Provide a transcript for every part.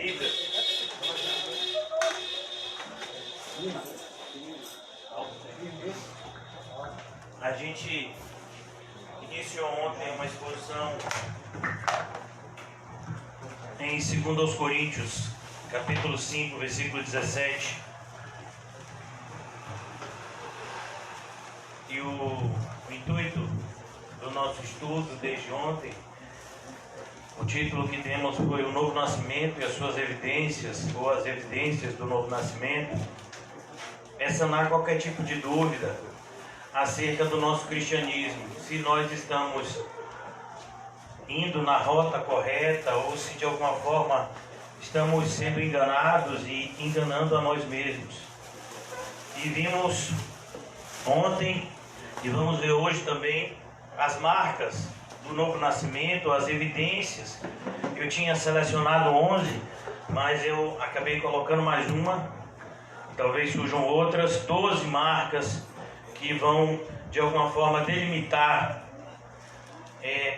Bíblia. A gente iniciou ontem uma exposição em 2 Coríntios, capítulo 5, versículo 17. E o intuito do nosso estudo desde ontem, o título que temos foi o Novo Nascimento e as suas evidências, ou as evidências do Novo Nascimento. É sanar qualquer tipo de dúvida acerca do nosso cristianismo, se nós estamos indo na rota correta ou se de alguma forma estamos sendo enganados e enganando a nós mesmos. E vimos ontem e vamos ver hoje também as marcas do novo nascimento, as evidências. Eu tinha selecionado 11, mas eu acabei colocando mais uma, talvez surjam outras, 12 marcas que vão de alguma forma delimitar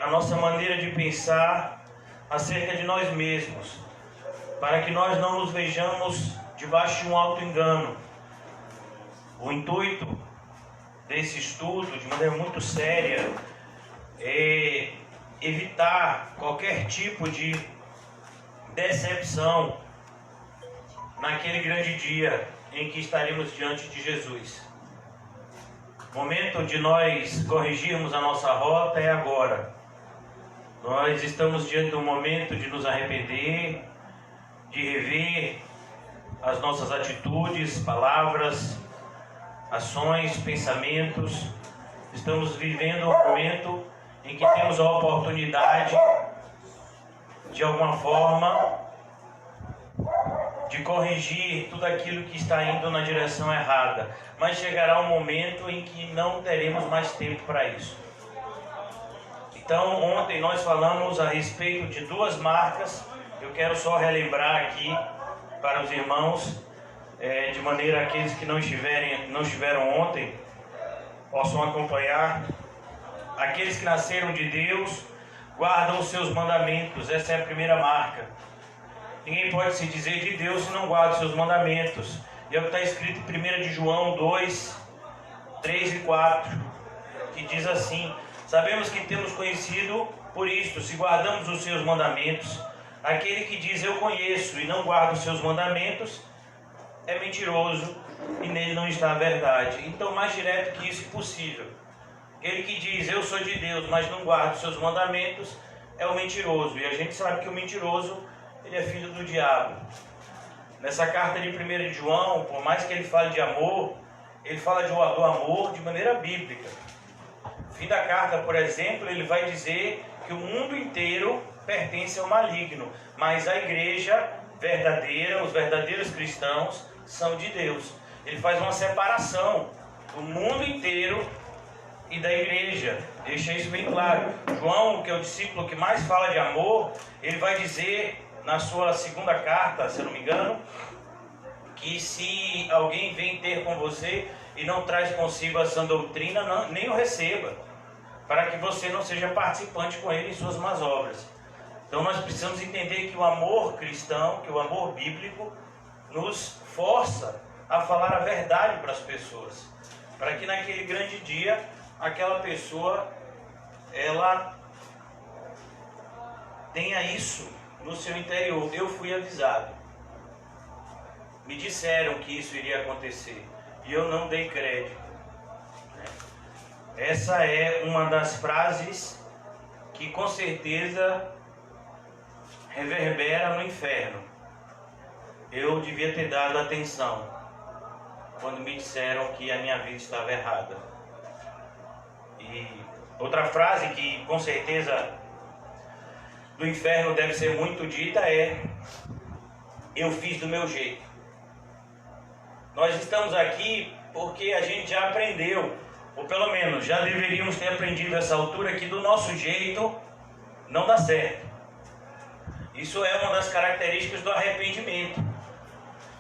a nossa maneira de pensar acerca de nós mesmos, para que nós não nos vejamos debaixo de um auto-engano. O intuito desse estudo, de maneira muito séria, é evitar qualquer tipo de decepção naquele grande dia em que estaremos diante de Jesus. O momento de nós corrigirmos a nossa rota é agora. Nós estamos diante do momento de nos arrepender, de rever as nossas atitudes, palavras, ações, pensamentos. Estamos vivendo um momento em que temos a oportunidade, de alguma forma, de corrigir tudo aquilo que está indo na direção errada. Mas chegará um momento em que não teremos mais tempo para isso. Então, ontem nós falamos a respeito de 2 marcas. Eu quero só relembrar aqui para os irmãos, de maneira que aqueles que não estiveram ontem possam acompanhar. Aqueles que nasceram de Deus guardam os seus mandamentos. Essa é a primeira marca. Ninguém pode se dizer de Deus se não guarda os seus mandamentos. E é o que está escrito em 1 de João 2, 3 e 4, que diz assim: sabemos que temos conhecido por isto, se guardamos os seus mandamentos. Aquele que diz eu conheço e não guarda os seus mandamentos é mentiroso e nele não está a verdade. Então, mais direto que isso impossível. Aquele que diz eu sou de Deus, mas não guarda os seus mandamentos é o mentiroso. E a gente sabe que o mentiroso, ele é filho do diabo. Nessa carta de 1 de João, por mais que ele fale de amor, ele fala do amor de maneira bíblica. No fim da carta, por exemplo, ele vai dizer que o mundo inteiro pertence ao maligno, mas a igreja verdadeira, os verdadeiros cristãos, são de Deus. Ele faz uma separação do mundo inteiro e da igreja, deixa isso bem claro. João, que é o discípulo que mais fala de amor, ele vai dizer na sua segunda carta, se eu não me engano, que se alguém vem ter com você e não traz consigo a sã doutrina, nem o receba, para que você não seja participante com ele em suas más obras. Então nós precisamos entender que o amor cristão, que o amor bíblico, nos força a falar a verdade para as pessoas, para que naquele grande dia, aquela pessoa, ela tenha isso no seu interior. Eu fui avisado, me disseram que isso iria acontecer e eu não dei crédito. Essa é uma das frases que com certeza reverbera no inferno. Eu devia ter dado atenção quando me disseram que a minha vida estava errada. E outra frase que com certeza do inferno deve ser muito dita é: eu fiz do meu jeito. Nós estamos aqui porque a gente já aprendeu, ou pelo menos já deveríamos ter aprendido a essa altura, que do nosso jeito não dá certo. Isso é uma das características do arrependimento.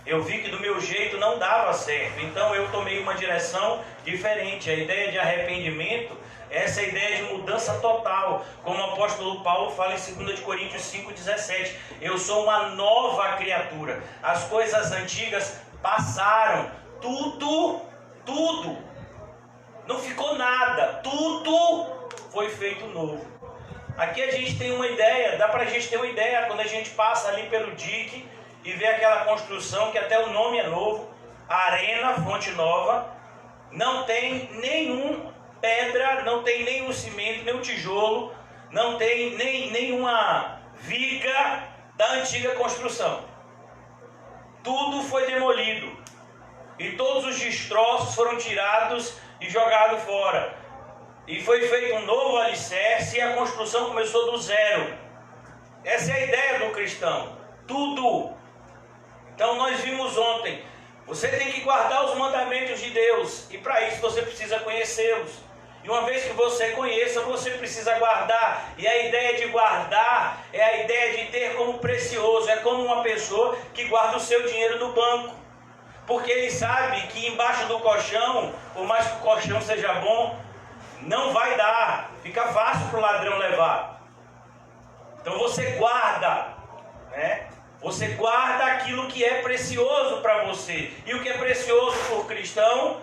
Eu vi que do meu jeito não dava certo, então eu tomei uma direção diferente. A ideia de arrependimento, essa é a ideia de mudança total, como o apóstolo Paulo fala em 2 Coríntios 5,17. Eu sou uma nova criatura, as coisas antigas passaram, tudo, não ficou nada, tudo foi feito novo. Aqui a gente tem uma ideia, dá pra gente ter uma ideia quando a gente passa ali pelo dique e vê aquela construção que até o nome é novo, Arena Fonte Nova, não tem nenhum pedra, não tem nenhum cimento, nenhum tijolo, não tem nenhuma viga da antiga construção. Tudo foi demolido e todos os destroços foram tirados e jogados fora. E foi feito um novo alicerce e a construção começou do zero. Essa é a ideia do cristão. Tudo. Então nós vimos ontem, você tem que guardar os mandamentos de Deus, e para isso você precisa conhecê-los. E uma vez que você conheça, você precisa guardar. E a ideia de guardar é a ideia de ter como precioso. É como uma pessoa que guarda o seu dinheiro no banco, porque ele sabe que embaixo do colchão, por mais que o colchão seja bom, não vai dar, fica fácil para o ladrão levar. Então você guarda, né? Você guarda aquilo que é precioso para você. E o que é precioso para o cristão?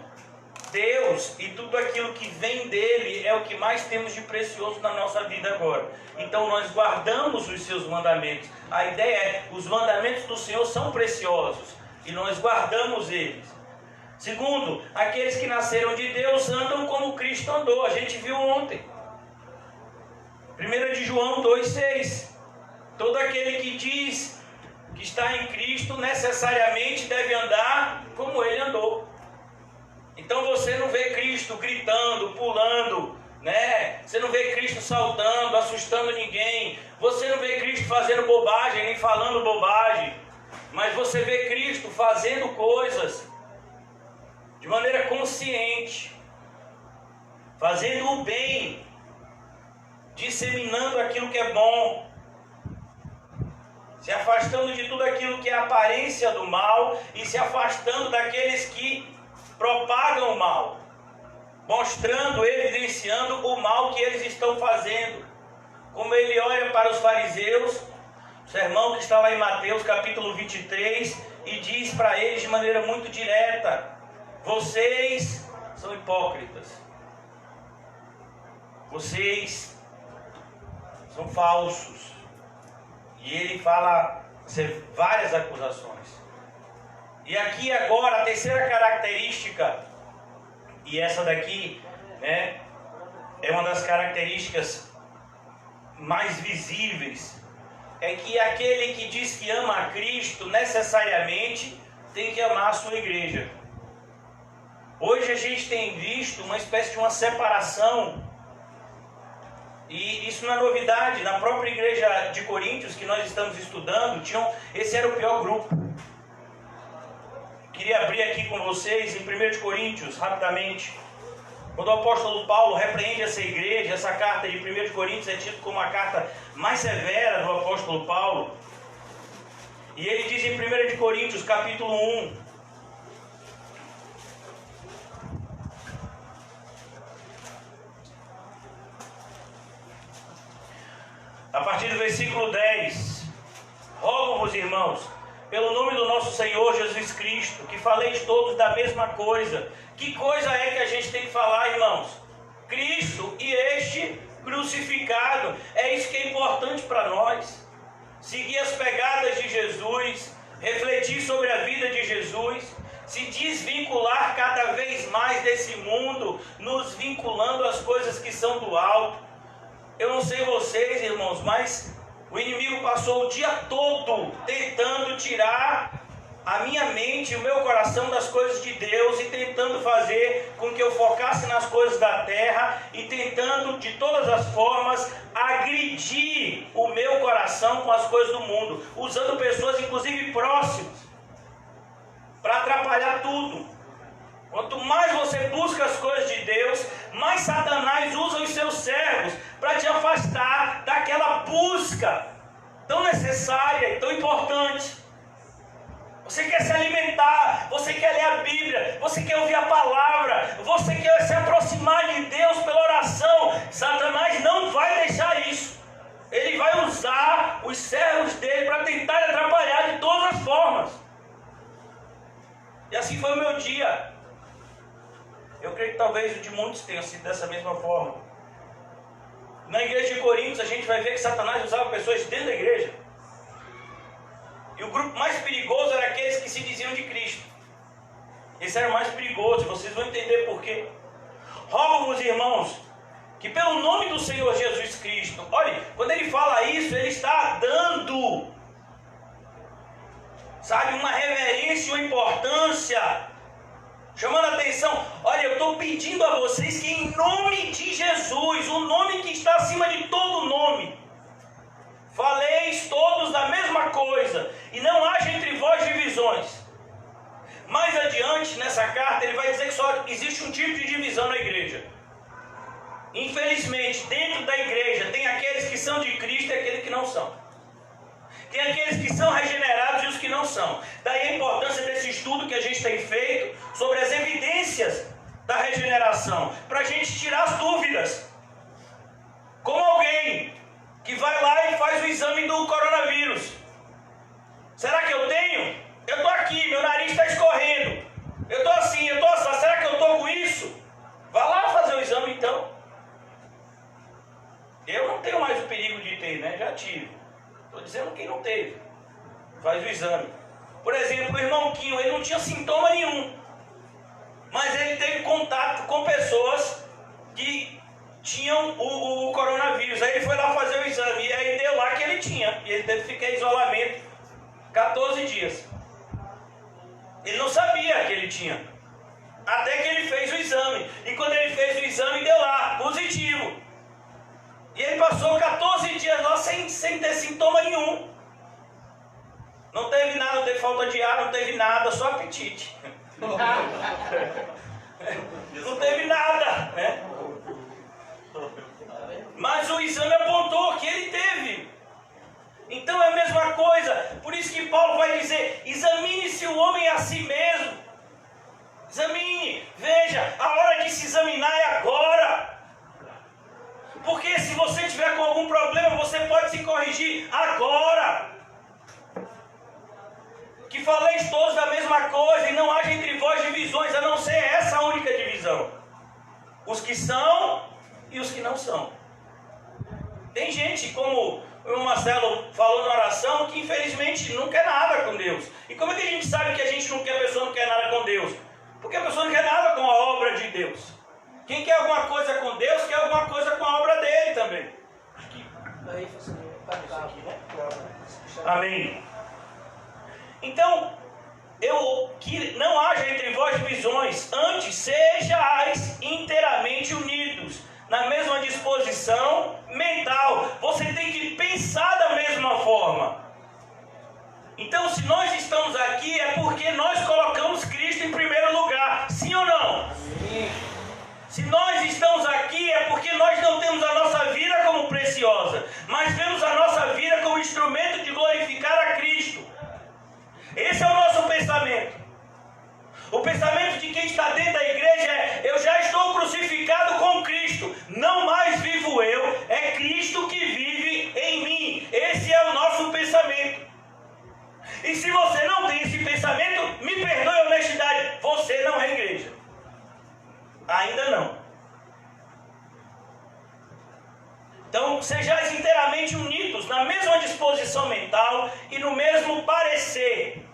Deus. E tudo aquilo que vem dele é o que mais temos de precioso na nossa vida agora. Então nós guardamos os seus mandamentos. A ideia é, os mandamentos do Senhor são preciosos e nós guardamos eles. Segundo, aqueles que nasceram de Deus andam como Cristo andou. A gente viu ontem. 1 de João 2,6. Todo aquele que diz que está em Cristo necessariamente deve andar como ele andou. Então você não vê Cristo gritando, pulando, né? Você não vê Cristo saltando, assustando ninguém. Você não vê Cristo fazendo bobagem, nem falando bobagem. Mas você vê Cristo fazendo coisas de maneira consciente, fazendo o bem, disseminando aquilo que é bom, se afastando de tudo aquilo que é aparência do mal e se afastando daqueles que propagam o mal, mostrando, evidenciando o mal que eles estão fazendo. Como ele olha para os fariseus, o sermão que está lá em Mateus capítulo 23, e diz para eles de maneira muito direta: vocês são hipócritas, vocês são falsos. E ele fala várias acusações. E aqui agora a terceira característica, e essa daqui, né, é uma das características mais visíveis, é que aquele que diz que ama a Cristo necessariamente tem que amar a sua igreja. Hoje a gente tem visto uma espécie de uma separação. E isso não é novidade. Na própria igreja de Coríntios, que nós estamos estudando, esse era o pior grupo. Queria abrir aqui com vocês em 1 de Coríntios, rapidamente. Quando o apóstolo Paulo repreende essa igreja, essa carta de 1 de Coríntios é tida como a carta mais severa do apóstolo Paulo. E ele diz em 1 de Coríntios, capítulo 1, a partir do versículo 10: rogo-vos, irmãos, pelo nome do nosso Senhor Jesus Cristo, que faleis todos da mesma coisa. Que coisa é que a gente tem que falar, irmãos? Cristo e este crucificado. É isso que é importante para nós. Seguir as pegadas de Jesus, refletir sobre a vida de Jesus, se desvincular cada vez mais desse mundo, nos vinculando às coisas que são do alto. Eu não sei vocês, irmãos, mas o inimigo passou o dia todo tentando tirar a minha mente, o meu coração das coisas de Deus, e tentando fazer com que eu focasse nas coisas da terra, e tentando de todas as formas agredir o meu coração com as coisas do mundo, usando pessoas inclusive próximas para atrapalhar tudo. Quanto mais você busca as coisas de Deus, mais Satanás usa os seus servos para te afastar daquela busca tão necessária e tão importante. Você quer se alimentar, você quer ler a Bíblia, você quer ouvir a palavra, você quer se aproximar de Deus pela oração. Satanás não vai deixar isso. Ele vai usar os servos dele para tentar atrapalhar de todas as formas. E assim foi o meu dia. Eu creio que talvez o de muitos tenha sido dessa mesma forma. Na igreja de Coríntios a gente vai ver que Satanás usava pessoas dentro da igreja. E o grupo mais perigoso era aqueles que se diziam de Cristo. Esse era o mais perigoso, vocês vão entender por quê. Rogo-vos, irmãos, que pelo nome do Senhor Jesus Cristo, olhe, quando ele fala isso, ele está dando, sabe, uma reverência, uma importância, chamando a atenção. Olha, eu estou pedindo a vocês que em nome de Jesus, o nome que está acima de todo nome, faleis todos da mesma coisa, e não haja entre vós divisões. Mais adiante nessa carta ele vai dizer que só existe um tipo de divisão na igreja. Infelizmente, dentro da igreja tem aqueles que são de Cristo e aqueles que não são. Tem aqueles que são regenerados e os que não são. Daí a importância desse estudo que a gente tem feito sobre as evidências da regeneração, para a gente tirar as dúvidas. Como alguém que vai lá e faz o exame do coronavírus. Será que eu tenho? Eu estou aqui, meu nariz está escorrendo. Eu estou assim, eu estou assim. Será que eu estou com isso? Vá lá fazer o exame então. Eu não tenho mais o perigo de ter, né? Já tive. Estou dizendo quem não teve. Faz o exame. Por exemplo, o irmão Quinho, ele não tinha sintoma nenhum. Mas ele teve contato com pessoas que tinham o coronavírus. Aí ele foi lá fazer o exame. E aí deu lá que ele tinha. E ele teve que ficar em isolamento 14 dias. Ele não sabia que ele tinha. Até que ele fez o exame. E quando ele fez o exame, deu lá, positivo. E ele passou 14 dias lá sem ter sintoma nenhum. Não teve nada, não teve falta de ar, não teve nada, só apetite. Não teve nada, né? Mas o exame apontou que ele teve. Então é a mesma coisa. Por isso que Paulo vai dizer: examine-se o homem a si mesmo. Examine, veja, a hora de se examinar é agora. Porque se você tiver com algum problema, você pode se corrigir agora. Que faleis todos da mesma coisa e não haja entre vós divisões, a não ser essa única divisão: os que são e os que não são. Tem gente, como o Marcelo falou na oração, que infelizmente não quer nada com Deus. E como é que a gente sabe que a gente não quer, a pessoa não quer nada com Deus? Porque a pessoa não quer nada com a obra de Deus. Quem quer alguma coisa com Deus, quer alguma coisa com a obra dele também. Amém. Então, que não haja entre vós divisões, antes sejais inteiramente unidos, na mesma disposição mental. Você tem que pensar da mesma forma. Então, se nós estamos aqui, é porque nós colocamos Cristo em primeiro lugar. Sim ou não? Sim. Se nós estamos aqui, é porque nós não temos a nossa vida como preciosa, mas vemos a nossa vida como instrumento de glorificar a Cristo. Esse é o nosso pensamento. O pensamento de quem está dentro da igreja é: eu já estou crucificado com Cristo, não mais vivo eu, é Cristo que vive em mim. Esse é o nosso pensamento. E se você não tem esse pensamento, me perdoe a honestidade, você não é igreja. Ainda não. Então, sejais inteiramente unidos, na mesma disposição mental e no mesmo parecer.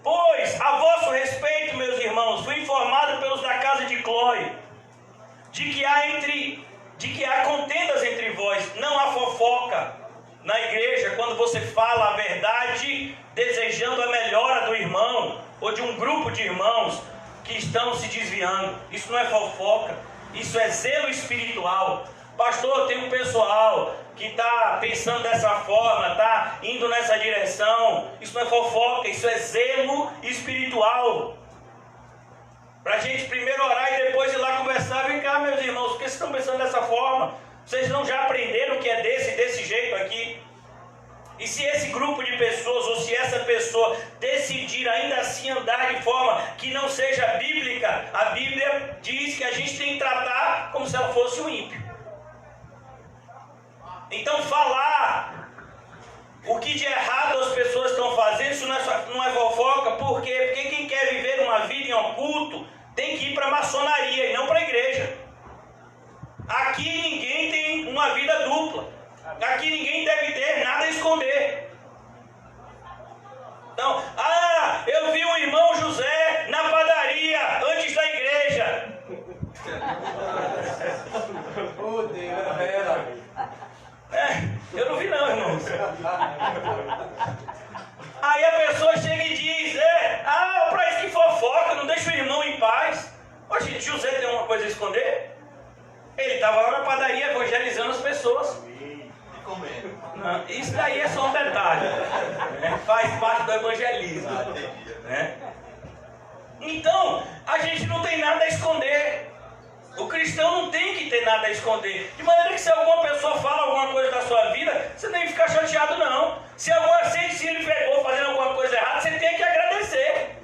Pois, a vosso respeito, meus irmãos, fui informado pelos da casa de Cloe, de que há contendas entre vós, não há fofoca na igreja, quando você fala a verdade, desejando a melhora do irmão, ou de um grupo de irmãos que estão se desviando. Isso não é fofoca, isso é zelo espiritual. Pastor, tem um pessoal que está pensando dessa forma, está indo nessa direção. Isso não é fofoca, isso é zelo espiritual. Para a gente primeiro orar e depois ir lá conversar. Vem cá, meus irmãos, por que vocês estão pensando dessa forma? Vocês não já aprenderam o que é desse jeito aqui? E se esse grupo de pessoas, ou se essa pessoa decidir ainda assim andar de forma que não seja bíblica, a Bíblia diz que a gente tem que tratar como se ela fosse um ímpio. Então falar o que de errado as pessoas estão fazendo, isso não é fofoca. Por quê? Porque quem quer viver uma vida em oculto tem que ir para a maçonaria e não para a igreja. Aqui ninguém tem uma vida dupla. Aqui ninguém deve ter nada a esconder. Então, eu vi o irmão José na padaria antes da igreja. Eu não vi não, irmãos. Aí a pessoa chega e diz, pra isso que fofoca, não deixa o irmão em paz. Oxe, José tem uma coisa a esconder? Ele estava lá na padaria evangelizando as pessoas. Não, isso daí é só um detalhe, né? Faz parte do evangelismo, né? Então, a gente não tem nada a esconder. O cristão não tem que ter nada a esconder. De maneira que se alguma pessoa fala alguma coisa da sua vida, você não tem que ficar chateado não. Se ele pegou fazendo alguma coisa errada, você tem que agradecer.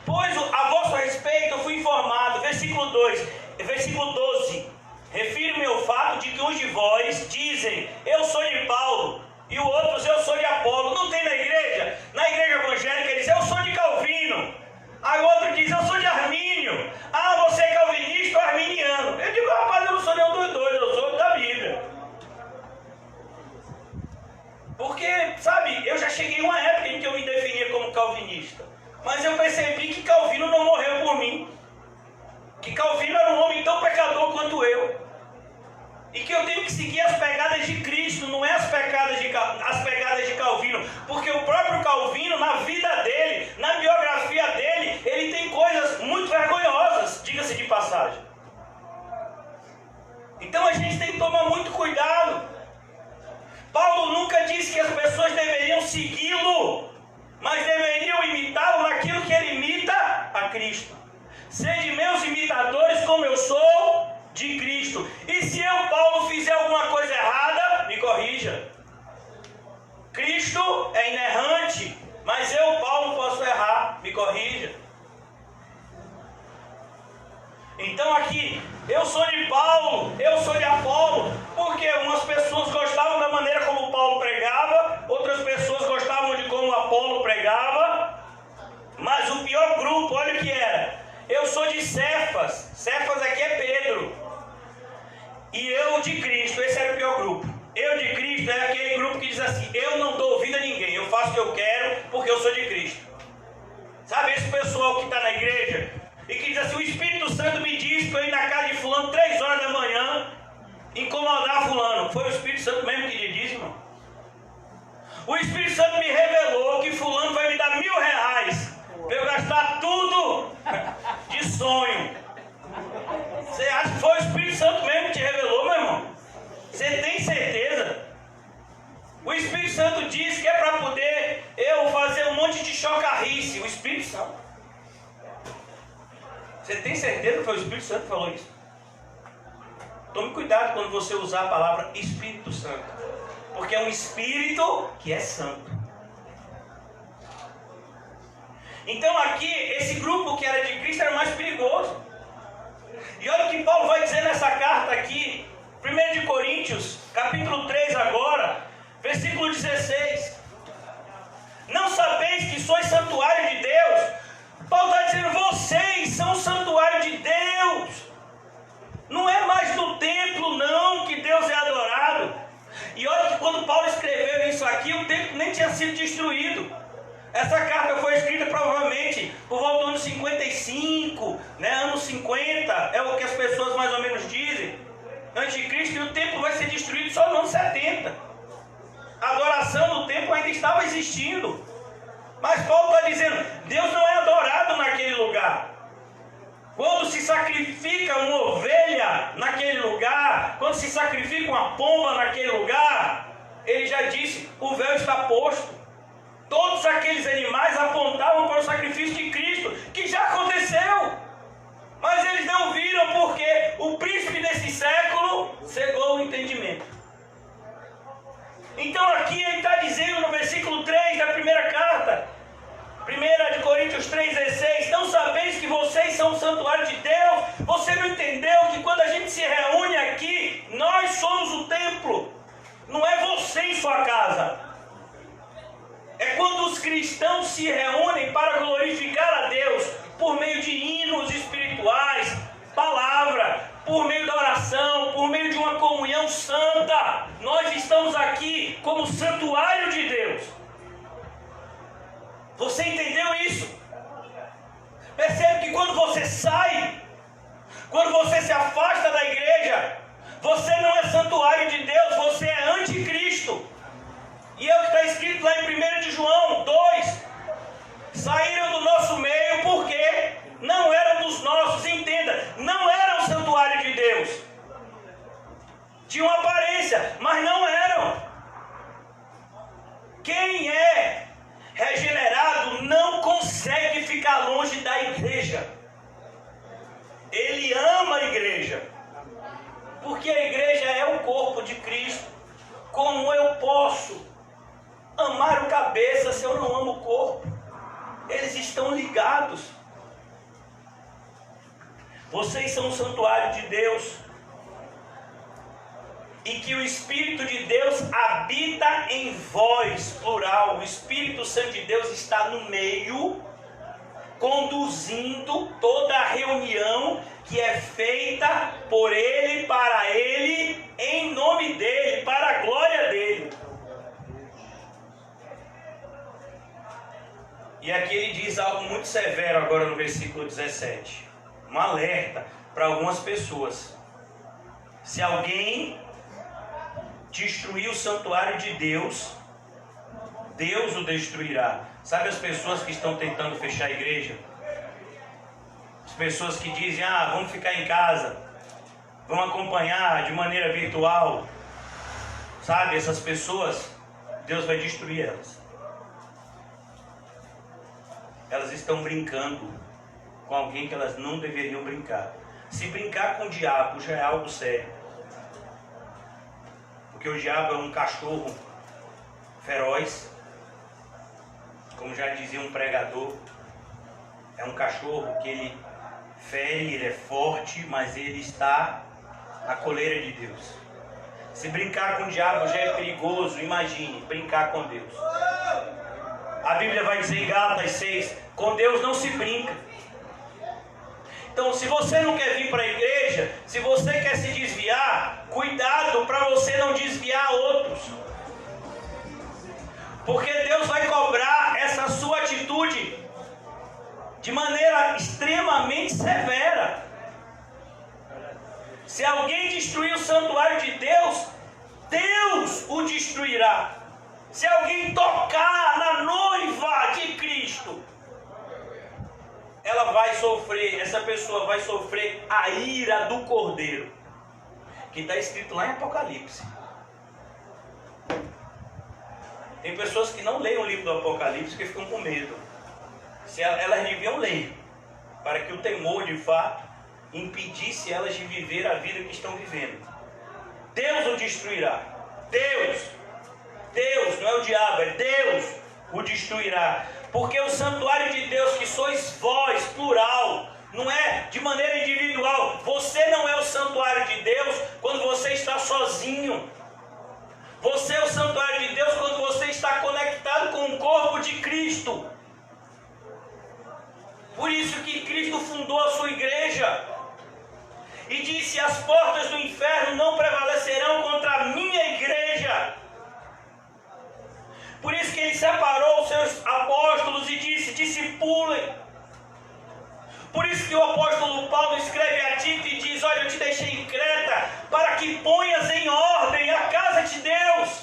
Pois a vosso respeito eu fui informado, versículo 12, refiro-me ao fato de que uns de vós dizem, eu sou de Paulo, e o outro, eu sou de Apolo. Não tem na igreja? Na igreja evangélica ele diz, eu sou de Calvino. Aí o outro diz, eu sou de Armínio. Você é calvinista ou arminiano? Eu digo, rapaz, eu não sou nenhum dos dois, eu sou da Bíblia. Porque, sabe, eu já cheguei em uma época em que eu me definia como calvinista. Mas eu percebi que Calvino não morreu por mim. Que Calvino era um homem tão pecador quanto eu. E que eu tenho que seguir as pegadas de Cristo, não é as pegadas de Calvino. Porque o próprio Calvino, na vida dele, na biografia dele, ele tem coisas muito vergonhosas, diga-se de passagem. Então a gente tem que tomar muito cuidado. Paulo nunca disse que as pessoas deveriam segui-lo, mas deveriam imitá-lo naquilo que ele imita a Cristo. Sede meus imitadores como eu sou de Cristo. E se eu, Paulo, fizer alguma coisa errada, me corrija. Cristo é inerrante, mas eu, Paulo, posso errar, me corrija. Então aqui, eu sou de Paulo, eu sou de Apolo, porque umas pessoas gostavam da maneira como Paulo pregava, outras pessoas gostavam de como Apolo pregava, mas o pior grupo, olha o que era. Eu sou de Cefas, Cefas aqui é Pedro, e eu de Cristo, esse era o pior grupo. Eu de Cristo é aquele grupo que diz assim, eu não dou ouvido a ninguém, eu faço o que eu quero porque eu sou de Cristo. Sabe esse pessoal que está na igreja e que diz assim, o Espírito Santo me disse para eu ir na casa de fulano 3 horas da manhã, incomodar fulano. Foi o Espírito Santo mesmo que lhe disse, irmão? O Espírito Santo me revelou que fulano vai me dar R$1.000 para eu gastar tudo de sonho. Você acha que foi o Espírito Santo mesmo que te revelou, meu irmão? Você tem certeza? O Espírito Santo diz que é para poder eu fazer um monte de chocarrice. O Espírito Santo. Você tem certeza que foi o Espírito Santo que falou isso? Tome cuidado quando você usar a palavra Espírito Santo, porque é um Espírito que é santo. Então aqui, esse grupo que era de Cristo era mais perigoso. E olha o que Paulo vai dizer nessa carta aqui, 1 de Coríntios, capítulo 3 agora, versículo 16. Não sabeis que sois santuário de Deus? Paulo está dizendo, vocês são santuário de Deus. Não é mais no templo não que Deus é adorado. E olha que quando Paulo escreveu isso aqui, o templo nem tinha sido destruído. Essa carta foi escrita provavelmente por volta do ano 55, anos 50, é o que as pessoas mais ou menos dizem, antes de Cristo, e o templo vai ser destruído só no ano 70. A adoração do templo ainda estava existindo. Mas Paulo está dizendo, Deus não é adorado naquele lugar. Quando se sacrifica uma ovelha naquele lugar, quando se sacrifica uma pomba naquele lugar, ele já disse, o véu está posto. Todos aqueles animais apontavam para o sacrifício de Cristo, que já aconteceu. Mas eles não viram porque o príncipe desse século cegou o entendimento. Então aqui ele está dizendo no versículo 3 da primeira carta, 1 de Coríntios 3,16, não sabeis que vocês são o santuário de Deus? Você não entendeu que quando a gente se reúne aqui, nós somos o templo, não é você em sua casa. É quando os cristãos se reúnem para glorificar a Deus, por meio de hinos espirituais, palavra, por meio da oração, por meio de uma comunhão santa. Nós estamos aqui como santuário de Deus. Você entendeu isso? Percebe que quando você sai, quando você se afasta da igreja, você não é santuário de Deus, você é anticristo. E é o que está escrito lá em 1 de João 2. Saíram do nosso meio porque não eram dos nossos. Entenda, não eram santuário de Deus. Tinham aparência, mas não eram. Quem é regenerado não consegue ficar longe da igreja. Ele ama a igreja, porque a igreja é o corpo de Cristo. Como eu posso amar o cabeça se eu não amo o corpo? Eles estão ligados. Vocês são o santuário de Deus, e que o Espírito de Deus habita em vós, plural. O Espírito Santo de Deus está no meio, conduzindo toda a reunião que é feita por Ele, para Ele, em nome dEle, para a glória dEle. E aqui ele diz algo muito severo agora no versículo 17. Um alerta para algumas pessoas. Se alguém destruir o santuário de Deus, Deus o destruirá. Sabe as pessoas que estão tentando fechar a igreja? As pessoas que dizem, vamos ficar em casa, vamos acompanhar de maneira virtual. Sabe, essas pessoas, Deus vai destruir elas. Elas estão brincando com alguém que elas não deveriam brincar. Se brincar com o diabo já é algo sério. Porque o diabo é um cachorro feroz, como já dizia um pregador. É um cachorro que ele fere, ele é forte, mas ele está na coleira de Deus. Se brincar com o diabo já é perigoso, imagine brincar com Deus. A Bíblia vai dizer em Gálatas 6, com Deus não se brinca. Então, se você não quer vir para a igreja, se você quer se desviar, cuidado para você não desviar outros. Porque Deus vai cobrar essa sua atitude de maneira extremamente severa. Se alguém destruir o santuário de Deus, Deus o destruirá. Se alguém tocar na noiva de Cristo, ela vai sofrer, essa pessoa vai sofrer a ira do Cordeiro, que está escrito lá em Apocalipse. Tem pessoas que não leem o livro do Apocalipse porque ficam com medo. Elas deviam ler, para que o temor de fato impedisse elas de viver a vida que estão vivendo. Deus o destruirá. Deus, não é o diabo, é Deus o destruirá. Porque o santuário de Deus, que sois vós, plural, não é de maneira individual. Você não é o santuário de Deus quando você está sozinho. Você é o santuário de Deus quando você está conectado com o corpo de Cristo. Por isso que Cristo fundou a sua igreja e disse: as portas do inferno não prevalecerão contra a minha igreja. Por isso que ele separou os seus apóstolos e disse: discipulem. Por isso que o apóstolo Paulo escreve a Tito e diz: olha, eu te deixei em Creta para que ponhas em ordem a casa de Deus.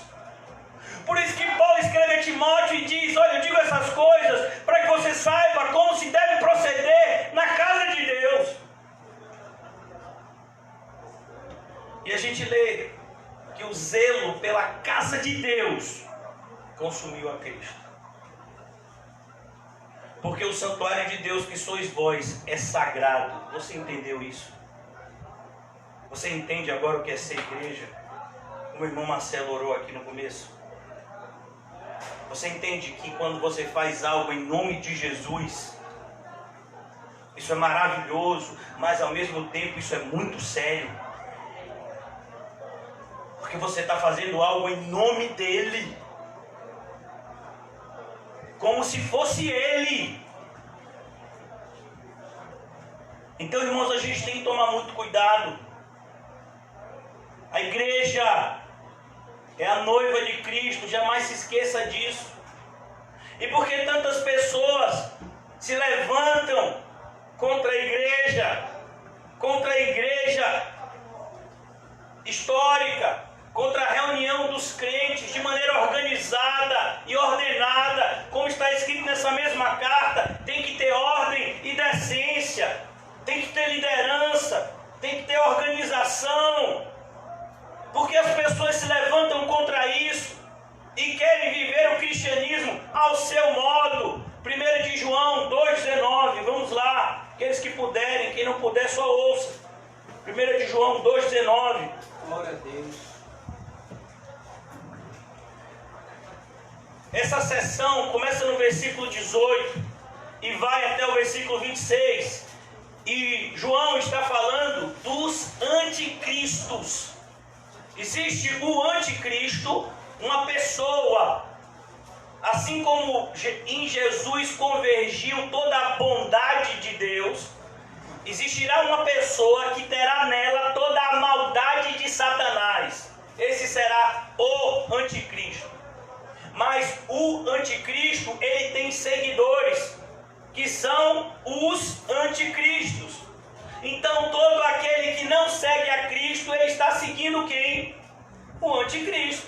Por isso que Paulo escreve a Timóteo e diz: olha, eu digo essas coisas para que você saiba como se deve proceder na casa de Deus. E a gente lê que o zelo pela casa de Deus consumiu a Cristo. Porque o santuário de Deus que sois vós é sagrado. Você entendeu isso? Você entende agora o que é ser igreja? Como o irmão Marcelo orou aqui no começo. Você entende que quando você faz algo em nome de Jesus, isso é maravilhoso, mas ao mesmo tempo isso é muito sério. Porque você está fazendo algo em nome dele. Como se fosse ele. Então, irmãos, a gente tem que tomar muito cuidado. A igreja é a noiva de Cristo, jamais se esqueça disso. E por que tantas pessoas se levantam contra a igreja histórica, contra a reunião dos crentes de maneira organizada e ordenada, como está escrito nessa mesma carta? Tem que ter ordem e decência, tem que ter liderança, tem que ter organização. Porque as pessoas se levantam contra isso e querem viver o cristianismo ao seu modo. 1 de João 2,19, vamos lá. Aqueles que puderem, quem não puder só ouça. 1 de João 2,19. Glória a Deus. Essa sessão começa no versículo 18 e vai até o versículo 26. E João está falando dos anticristos. Existe o anticristo, uma pessoa, assim como em Jesus convergiu toda a bondade de Deus, existirá uma pessoa que terá nela toda a maldade de Satanás. Esse será o anticristo. Mas o anticristo, ele tem seguidores, que são os anticristos. Então todo aquele que não segue a Cristo, ele está seguindo quem? O anticristo.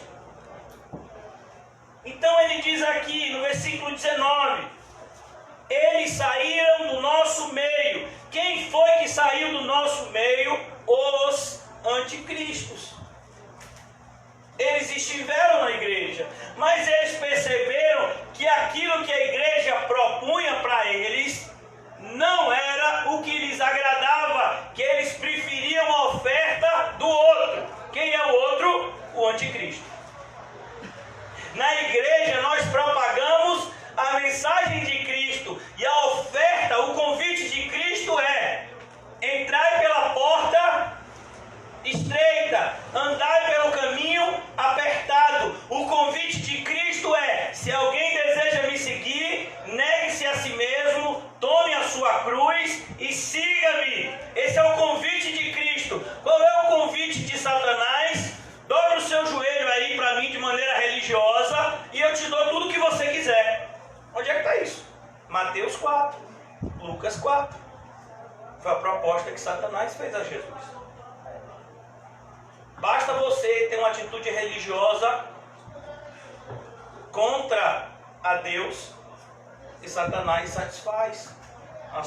Então ele diz aqui no versículo 19: eles saíram do nosso meio. Quem foi que saiu do nosso meio? Os anticristos. Eles estiveram na igreja, mas eles perceberam que aquilo que a igreja propunha para eles não era o que lhes agradava, que eles preferiam a oferta do outro. Quem é o outro? O anticristo. Na igreja nós propagamos a mensagem de Cristo, e a oferta, o convite de Cristo é: entrai pela porta estreita, andai pelo caminho apertado. O convite de Cristo é: se alguém deseja me seguir, negue-se a si mesmo, tome a sua cruz e siga-me. Esse é o convite de Cristo. Qual é o convite de Satanás? Dobre o seu joelho aí para mim de maneira religiosa e eu te dou tudo o que você quiser. Onde é que está isso? Mateus 4, Lucas 4. Foi a proposta que Satanás fez a Jesus. Basta você ter uma atitude religiosa contra a Deus e Satanás satisfaz as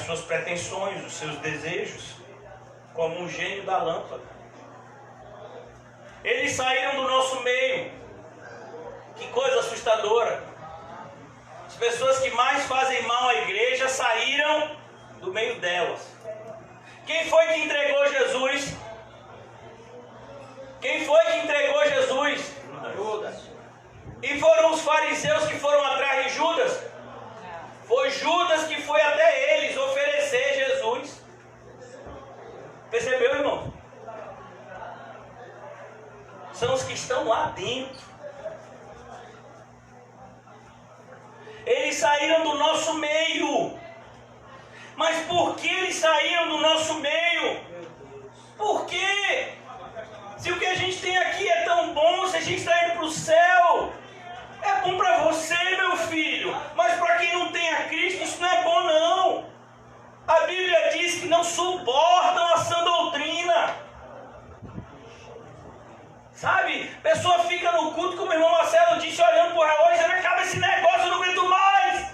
suas pretensões, os seus desejos, como um gênio da lâmpada. Eles saíram do nosso meio. Que coisa assustadora. As pessoas que mais fazem mal à igreja saíram do meio delas. Quem foi que entregou Jesus? Quem foi que entregou Jesus? Judas. E foram os fariseus que foram atrás de Judas? Foi Judas que foi até eles oferecer Jesus. Percebeu, irmão? São os que estão lá dentro. Eles saíram do nosso meio. Mas por que eles saíram do nosso meio? Por quê? Se o que a gente tem aqui é tão bom, se a gente está indo para o céu, é bom para você, meu filho. Mas para quem não tem a Cristo, isso não é bom, não. A Bíblia diz que não suportam a sã doutrina. Sabe? A pessoa fica no culto, como o irmão Marcelo disse, olhando para o relógio, dizendo: acaba esse negócio, eu não aguento mais.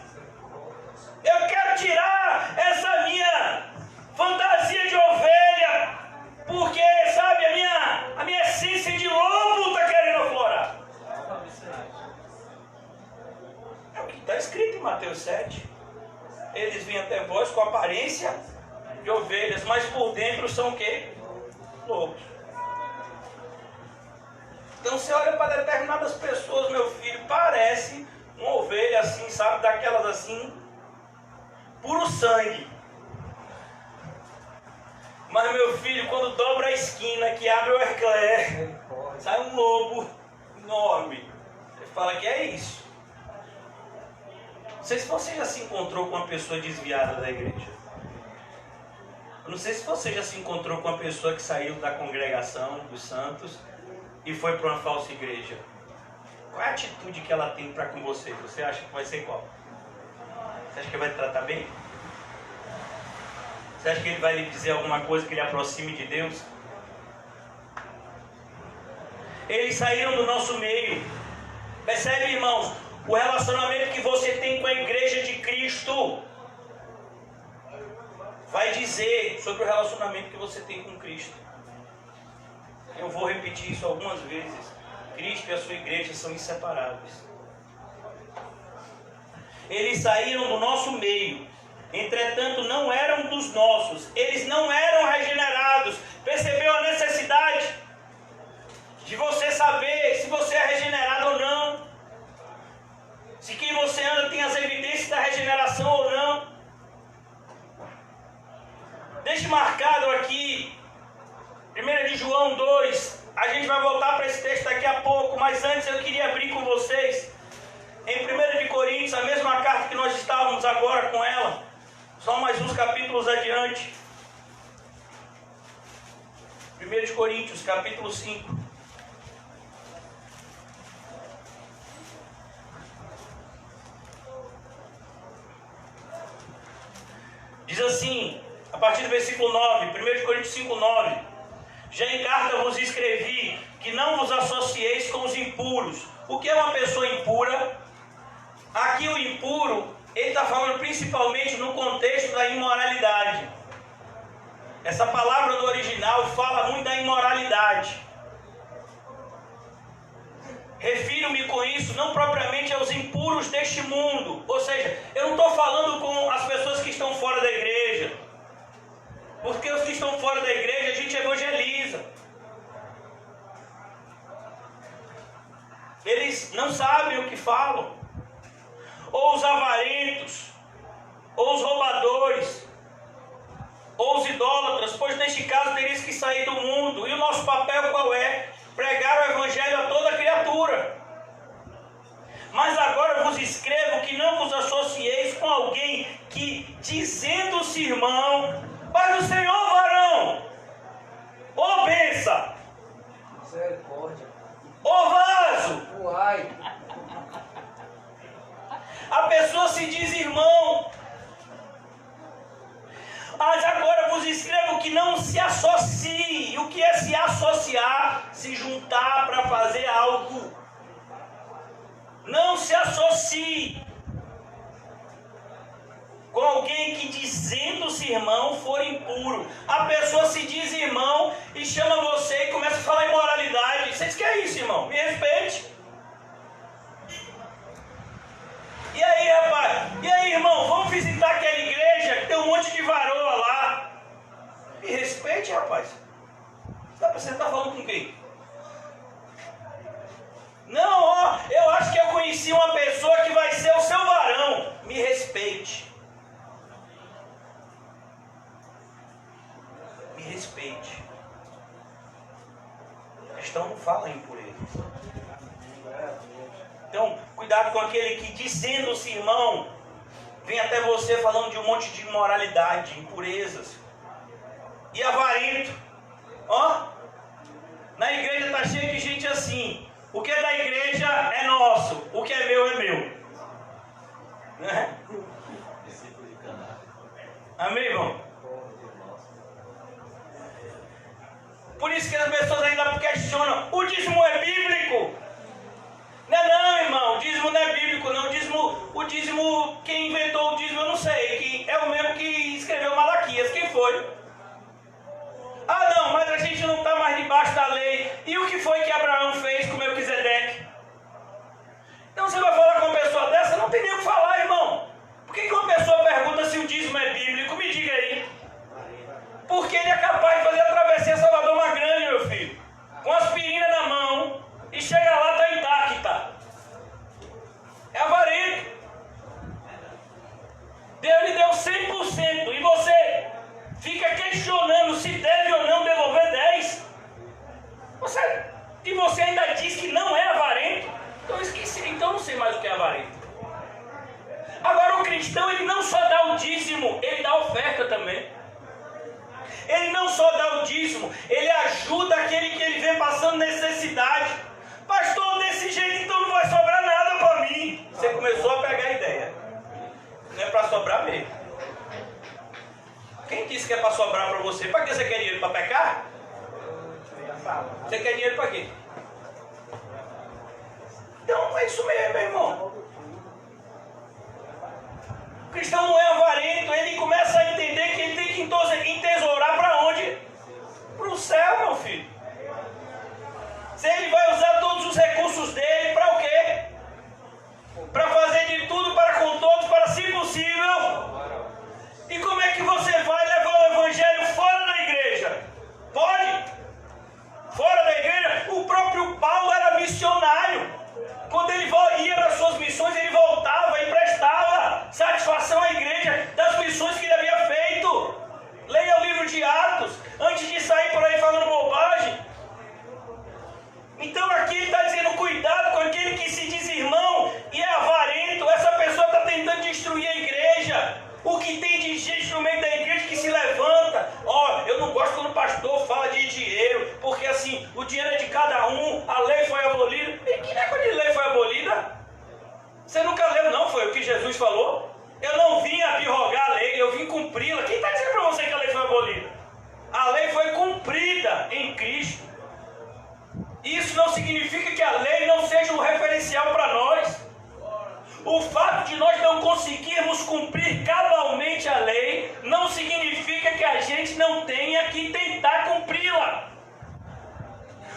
Eu quero tirar essa minha fantasia de ovelha, porque, sabe, a minha essência de lobo está querendo aflorar. É o que está escrito em Mateus 7. Eles vêm até vós com aparência de ovelhas, mas por dentro são o quê? Lobos. Então você olha para determinadas pessoas, meu filho, parece uma ovelha assim, sabe, daquelas assim, puro sangue. Mas meu filho, quando dobra a esquina, que abre o eclair, sai um lobo enorme. Ele fala que é isso. Não sei se você já se encontrou com uma pessoa desviada da igreja. Eu não sei se você já se encontrou com uma pessoa que saiu da congregação dos santos e foi para uma falsa igreja. Qual é a atitude que ela tem para com você? Você acha que vai ser qual? Você acha que vai te tratar bem? Você acha que ele vai lhe dizer alguma coisa que lhe aproxime de Deus? Eles saíram do nosso meio. Percebe, irmãos? O relacionamento que você tem com a igreja de Cristo vai dizer sobre o relacionamento que você tem com Cristo. Eu vou repetir isso algumas vezes. Cristo e a sua igreja são inseparáveis. Eles saíram do nosso meio, entretanto não eram dos nossos. Eles não eram regenerados. Percebeu a necessidade de você saber se você é regenerado ou não? Se quem você anda tem as evidências da regeneração ou não? Deixe marcado aqui, 1 de João 2, a gente vai voltar para esse texto daqui a pouco, mas antes eu queria abrir com vocês, em 1 de Coríntios, a mesma carta que nós estávamos agora com ela, só mais uns capítulos adiante. 1 de Coríntios, capítulo 5. Diz assim, a partir do versículo 9, 1 de Coríntios 5, 9. Já em carta vos escrevi que não vos associeis com os impuros. O que é uma pessoa impura? Aqui o impuro, ele está falando principalmente no contexto da imoralidade. Essa palavra do original fala muito da imoralidade. Refiro-me com isso não propriamente aos impuros deste mundo. Ou seja, eu não estou falando com as pessoas que estão fora da igreja. Porque os que estão fora da igreja a gente evangeliza. Eles não sabem o que falam. Ou os avarentos, ou os roubadores, ou os idólatras, pois neste caso tereis que sair do mundo. E o nosso papel qual é? Pregar o evangelho a toda criatura. Mas agora vos escrevo que não vos associeis com alguém que, dizendo-se irmão, Pai do Senhor, varão, ô benção, misericórdia, ô vaso, uai, a pessoa se diz irmão. Mas agora vos escrevo que não se associe. O que é se associar? Se juntar para fazer algo. Não se associe com alguém que, dizendo-se irmão, for impuro. A pessoa se diz irmão e chama você e começa a falar imoralidade. Você diz que é isso, irmão? Me respeite. E aí, rapaz? E aí, irmão? Vamos visitar aquela igreja que tem um monte de varoa lá. Me respeite, rapaz. Você está falando com quem? Não, ó, eu acho que eu conheci uma pessoa que vai ser o seu varão. Me respeite. Me respeite. O cristão não fala em impureza. Então, cuidado com aquele que, dizendo-se irmão, vem até você falando de um monte de imoralidade, impurezas. E avarento. Ó, na igreja está cheio de gente assim. O que é da igreja é nosso, o que é meu. Né? Amém, irmão? Por isso que as pessoas ainda questionam, o dízimo é bíblico? Não, irmão, o dízimo não é bíblico, não. O dízimo, quem inventou o dízimo eu não sei, que é o mesmo que escreveu Malaquias, quem foi? Ah não, mas a gente não está mais debaixo da lei. E o que foi que Abraão fez com Melquisedeque? Então você vai falar com uma pessoa dessa, não tem nem o que falar, irmão. Por que uma pessoa pergunta se o dízimo é bíblico? Me diga aí. Porque ele é capaz de fazer a travessia Salvador Magrande, meu filho, com aspirina na mão e cidade. Pastor, desse jeito então não vai sobrar nada para mim. Você começou a pegar a ideia. Não é para sobrar mesmo. Quem disse que é para sobrar para você? Para que você quer dinheiro? Para pecar? Você quer dinheiro para quê? Então é isso mesmo, meu irmão. O cristão não é avarento, ele começa a entender que ele tem que entesourar para onde? Para o céu, meu filho. Se ele vai usar todos os recursos dele para o quê? Para fazer de tudo para com todos, para se possível. E como é que você vai levar o evangelho fora da igreja? Pode? Fora da igreja? O próprio Paulo era missionário. Quando ele ia nas suas missões, ele voltava e prestava satisfação à igreja das missões que ele havia feito. Leia o livro de Atos, antes de sair por aí falando bobagem. Então aqui ele está dizendo, cuidado com aquele que se diz irmão e é avarento. Essa pessoa está tentando destruir a igreja. O que tem de gente no meio da igreja que se levanta. Eu não gosto quando o pastor fala de dinheiro, porque assim, o dinheiro é de cada um, a lei foi abolida. E que negócio de lei foi abolida? Você nunca leu, não? Foi o que Jesus falou? Eu não vim abrogar a lei, eu vim cumpri-la. Quem está dizendo para você que a lei foi abolida? A lei foi cumprida em Cristo. Isso não significa que a lei não seja um referencial para nós. O fato de nós não conseguirmos cumprir cabalmente a lei não significa que a gente não tenha que tentar cumpri-la.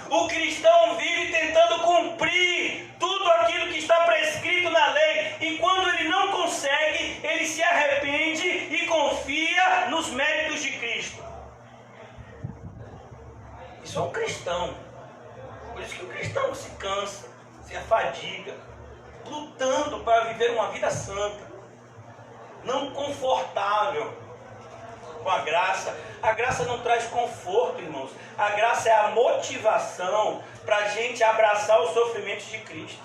O cristão vive tentando cumprir tudo aquilo que está prescrito na lei, e quando ele não consegue, ele se arrepende e confia nos méritos de Cristo. Isso é um cristão. Por isso que o cristão se cansa, se afadiga, lutando para viver uma vida santa, não confortável com a graça. A graça não traz conforto, irmãos. A graça é a motivação para a gente abraçar os sofrimentos de Cristo.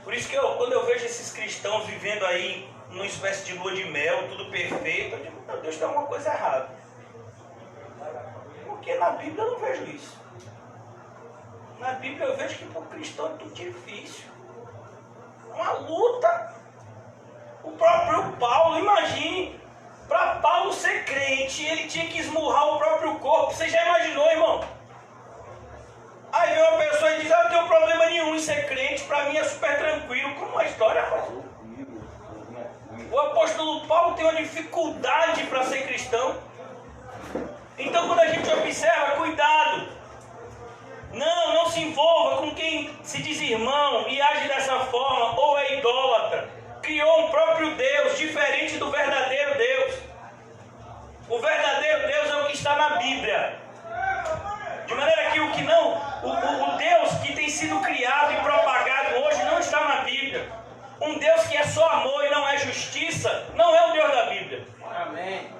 Por isso que quando eu vejo esses cristãos vivendo aí numa espécie de lua de mel, tudo perfeito, eu digo, meu Deus, tem alguma coisa errada. Porque na Bíblia eu não vejo isso. Na Bíblia eu vejo que para o cristão é tudo difícil. É uma luta. O próprio Paulo, imagine, para Paulo ser crente, ele tinha que esmurrar o próprio corpo. Você já imaginou, irmão? Aí vem uma pessoa e diz, não tenho problema nenhum em ser crente, para mim é super tranquilo. Como uma história, rapaz? O apóstolo Paulo tem uma dificuldade para ser cristão. Então quando a gente observa, cuidado. Não se envolva com quem se diz irmão e age dessa forma, ou é idólatra. Criou um próprio Deus, diferente do verdadeiro Deus. O verdadeiro Deus é o que está na Bíblia. De maneira que o Deus que tem sido criado e propagado hoje não está na Bíblia. Um Deus que é só amor e não é justiça, não é o Deus da Bíblia. Amém.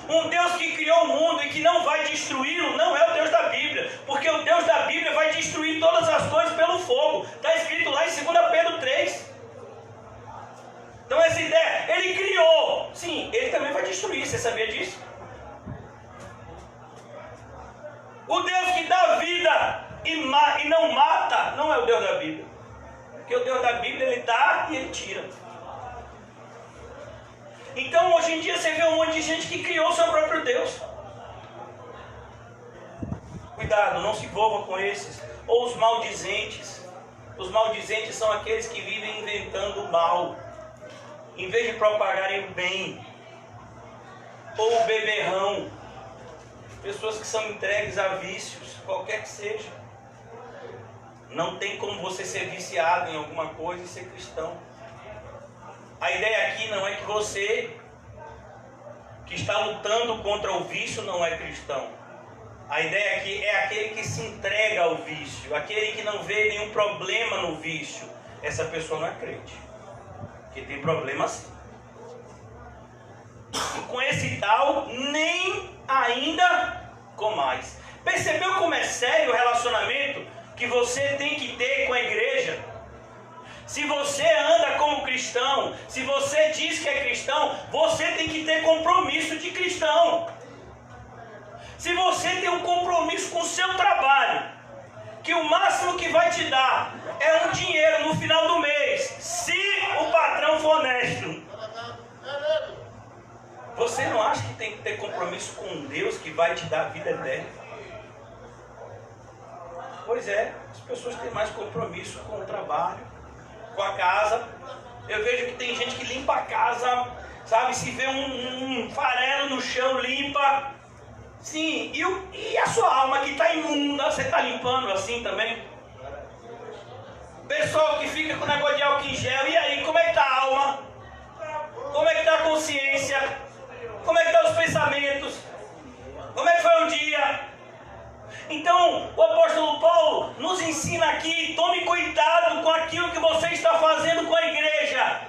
Um Deus que criou o mundo e que não vai destruí-lo, não é o Deus da Bíblia. Porque o Deus da Bíblia vai destruir todas as coisas pelo fogo. Está escrito lá em 2 Pedro 3. Então essa ideia, ele criou. Sim, ele também vai destruir, você sabia disso? O Deus que dá vida e não mata, não é o Deus da Bíblia. Porque o Deus da Bíblia, ele dá e ele tira. Então hoje em dia você vê um monte de gente que criou seu próprio Deus. Cuidado, não se envolva com esses. Ou os maldizentes. Os maldizentes são aqueles que vivem inventando o mal, em vez de propagarem o bem. Ou o beberrão. Pessoas que são entregues a vícios, qualquer que seja. Não tem como você ser viciado em alguma coisa e ser cristão. A ideia aqui não é que você que está lutando contra o vício não é cristão. A ideia aqui é aquele que se entrega ao vício, aquele que não vê nenhum problema no vício. Essa pessoa não é crente, porque tem problema sim. E com esse tal, nem ainda com mais. Percebeu como é sério o relacionamento que você tem que ter com a igreja? Se você anda como cristão, se você diz que é cristão, você tem que ter compromisso de cristão. Se você tem um compromisso com o seu trabalho, que o máximo que vai te dar é um dinheiro no final do mês, se o patrão for honesto, você não acha que tem que ter compromisso com Deus que vai te dar a vida eterna? Pois é, as pessoas têm mais compromisso com o trabalho, com a casa. Eu vejo que tem gente que limpa a casa, sabe? Se vê um farelo no chão, limpa. Sim, e a sua alma que está imunda, você está limpando assim também? Pessoal que fica com o negócio de álcool em gel, e aí, como é que está a alma? Como é que está a consciência? Como é que estão os pensamentos? Como é que foi o dia? Então, o apóstolo Paulo nos ensina aqui: tome cuidado com aquilo que você está fazendo com a igreja.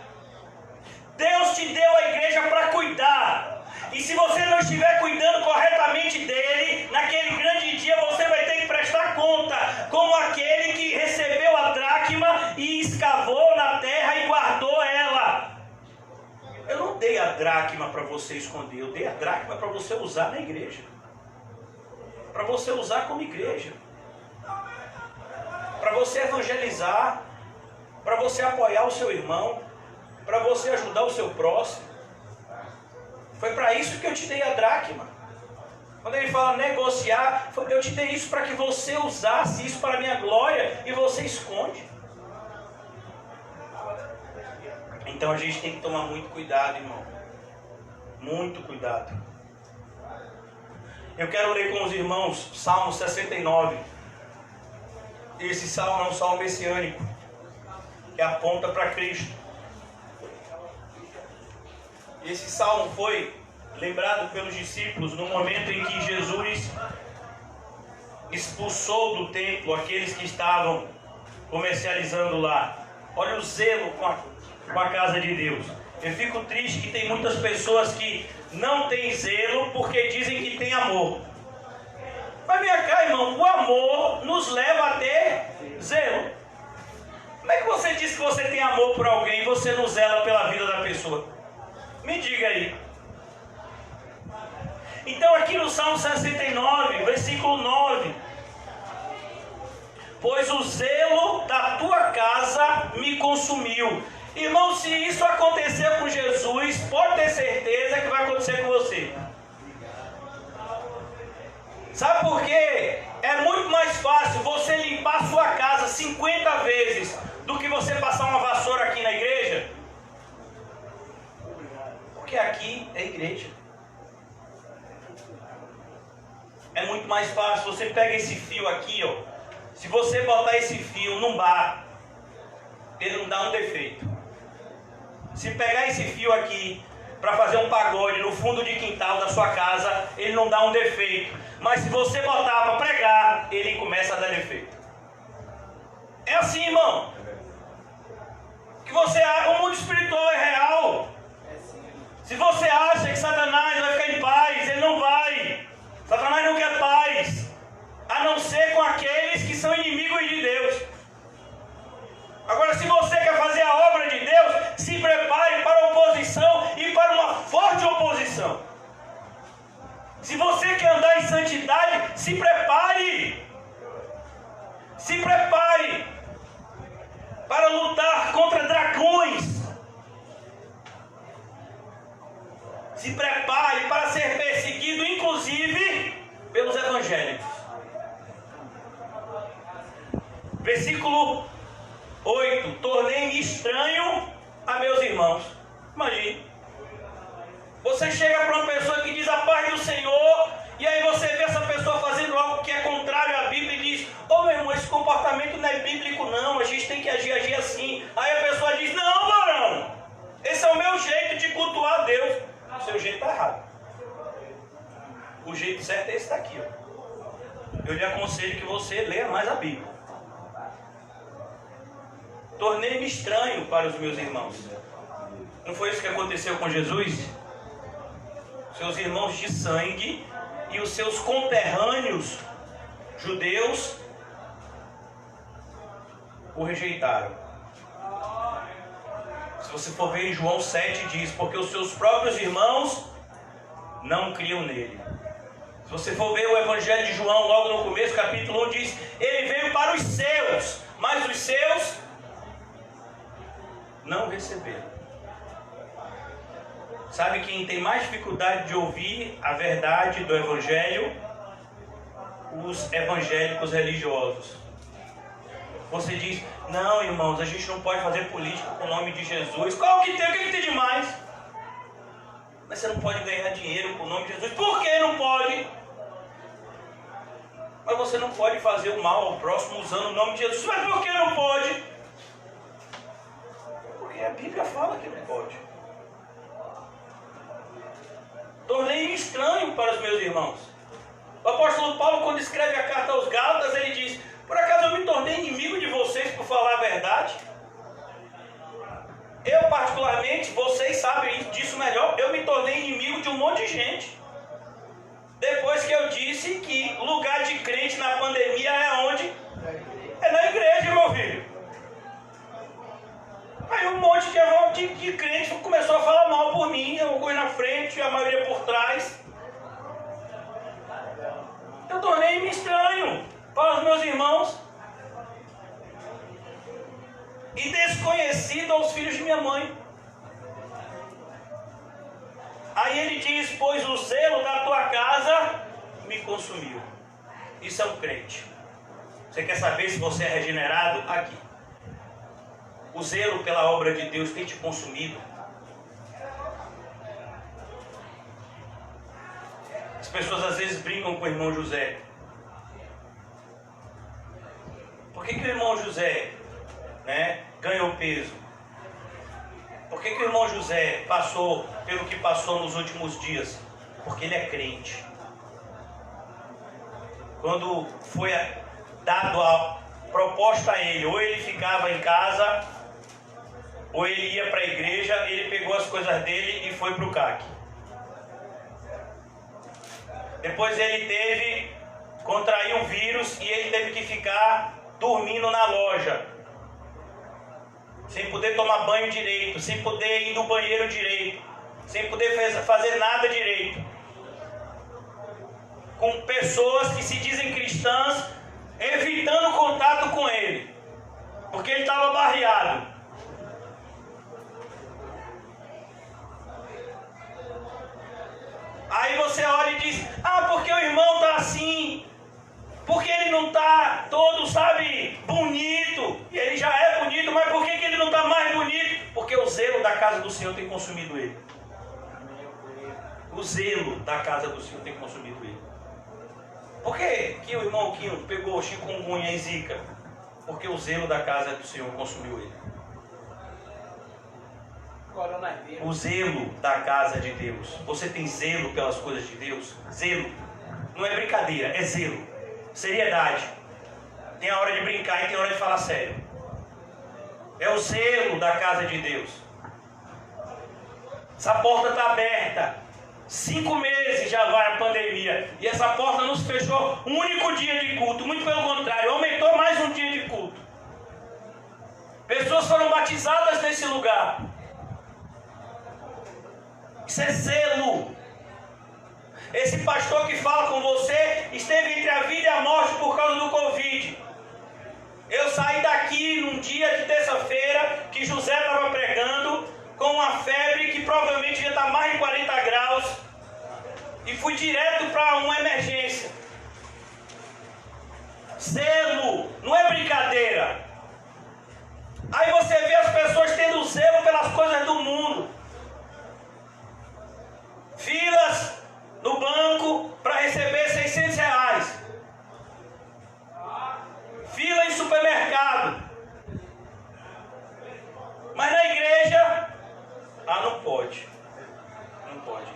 Deus te deu a igreja para cuidar. E se você não estiver cuidando corretamente dele, naquele grande dia você vai ter que prestar conta, como aquele que recebeu a dracma e escavou na terra e guardou ela. Eu não dei a dracma para você esconder, eu dei a dracma para você usar na igreja. Para você usar como igreja. Para você evangelizar, para você apoiar o seu irmão, para você ajudar o seu próximo. Foi para isso que eu te dei a dracma. Quando ele fala negociar, eu te dei isso para que você usasse isso para a minha glória, e você esconde. Então a gente tem que tomar muito cuidado, irmão. Muito cuidado. Eu quero ler com os irmãos Salmo 69. Esse salmo é um salmo messiânico, que aponta para Cristo. Esse salmo foi lembrado pelos discípulos no momento em que Jesus expulsou do templo aqueles que estavam comercializando lá. Olha o zelo com a casa de Deus. Eu fico triste que tem muitas pessoas que não têm zelo porque dizem que tem amor. Mas vem cá, irmão, o amor nos leva a ter zelo. Como é que você diz que você tem amor por alguém e você não zela pela vida da pessoa? Me diga aí. Então aqui no Salmo 69, versículo 9: pois o zelo da tua casa me consumiu. Irmão, se isso aconteceu com Jesus, pode ter certeza que vai acontecer com você. Sabe por quê? É muito mais fácil você limpar a sua casa 50 vezes do que você passar uma vassoura aqui na igreja. Porque aqui é igreja. É muito mais fácil. Você pega esse fio aqui, ó. Se você botar esse fio num bar, ele não dá um defeito. Se pegar esse fio aqui para fazer um pagode no fundo de quintal da sua casa, ele não dá um defeito. Mas se você botar para pregar, ele começa a dar defeito. É assim, irmão. Que você, o mundo espiritual é real. Se você acha que Satanás vai ficar em paz, ele não vai. Satanás não quer paz, a não ser com aqueles que são inimigos de Deus. Agora, se você quer fazer a obra de Deus, se prepare para a oposição e para uma forte oposição. Se você quer andar em santidade, se prepare. Se prepare para lutar contra dragões. Se prepare para ser perseguido, inclusive, pelos evangélicos. Versículo 8: tornei-me estranho a meus irmãos. Imagine. Você chega para uma pessoa que diz a paz do Senhor, e aí você vê essa pessoa fazendo algo que é contrário à Bíblia e diz: ô meu irmão, esse comportamento não é bíblico não, a gente tem que agir assim. Aí a pessoa diz: não, varão, esse é o meu jeito de cultuar a Deus. O seu jeito está errado. O jeito certo é esse daqui, ó. Eu lhe aconselho que você leia mais a Bíblia. Tornei-me estranho para os meus irmãos. Não foi isso que aconteceu com Jesus? Seus irmãos de sangue e os seus conterrâneos judeus o rejeitaram. Se você for ver em João 7, diz: porque os seus próprios irmãos não criam nele. Se Se você for ver o Evangelho de João, logo no começo, capítulo 1, diz: ele veio para os seus, mas os seus não receberam. Sabe quem tem mais dificuldade de ouvir a verdade do Evangelho? Os evangélicos religiosos. Você diz: não, irmãos, a gente não pode fazer política com o nome de Jesus. Qual que tem? O que tem de mais? Mas você não pode ganhar dinheiro com o nome de Jesus. Por que não pode? Mas você não pode fazer o mal ao próximo usando o nome de Jesus. Mas por que não pode? Porque a Bíblia fala que não pode. Tornei-me estranho para os meus irmãos. O apóstolo Paulo, quando escreve a carta aos Gálatas, ele diz: por acaso eu me tornei inimigo de vocês por falar a verdade? Eu particularmente, vocês sabem disso melhor, eu me tornei inimigo de um monte de gente. Depois que eu disse que lugar de crente na pandemia é onde? É na igreja, meu filho. Aí um monte de crente começou a falar mal por mim, alguns na frente, a maioria por trás. Eu tornei-me estranho para os meus irmãos e desconhecido aos filhos de minha mãe. Aí ele diz: pois o zelo da tua casa me consumiu. Isso é um crente. Você quer saber se você é regenerado? Aqui. O zelo pela obra de Deus tem te consumido? As pessoas às vezes brincam com o irmão José. Por que o irmão José, ganhou peso? Por que o irmão José passou pelo que passou nos últimos dias? Porque ele é crente. Quando foi dado a proposta a ele, ou ele ficava em casa, ou ele ia para a igreja, ele pegou as coisas dele e foi para o CAC. Depois ele contraiu um vírus e ele teve que ficar dormindo na loja, sem poder tomar banho direito, sem poder ir no banheiro direito, sem poder fazer nada direito, com pessoas que se dizem cristãs evitando contato com ele, porque ele estava barreado. Aí você olha e diz: porque o irmão está assim, porque ele não está todo, bonito, e ele já é bonito, mas por que ele não está mais bonito? Porque o zelo da casa do Senhor tem consumido ele. O zelo da casa do Senhor tem consumido ele. Por que o irmão Quinho pegou chikungunya e zika? Porque o zelo da casa do Senhor consumiu ele. O zelo da casa de Deus. Você tem zelo pelas coisas de Deus? Zelo. Não é brincadeira, é zelo. Seriedade. Tem a hora de brincar e tem a hora de falar sério. É o zelo da casa de Deus. Essa porta está aberta. 5 meses já vai a pandemia. E essa porta não se fechou um único dia de culto. Muito pelo contrário, aumentou mais um dia de culto. Pessoas foram batizadas nesse lugar. Isso é zelo. Esse pastor que fala com você esteve entre a vida e a morte por causa do Covid. Eu saí daqui num dia de terça-feira que José estava pregando com uma febre que provavelmente ia estar mais de 40 graus e fui direto para uma emergência. Zelo, não é brincadeira. Aí você vê as pessoas tendo zelo pelas coisas do mundo. Filas no banco para receber R$600. Fila em supermercado. Mas na igreja, não pode. Não pode.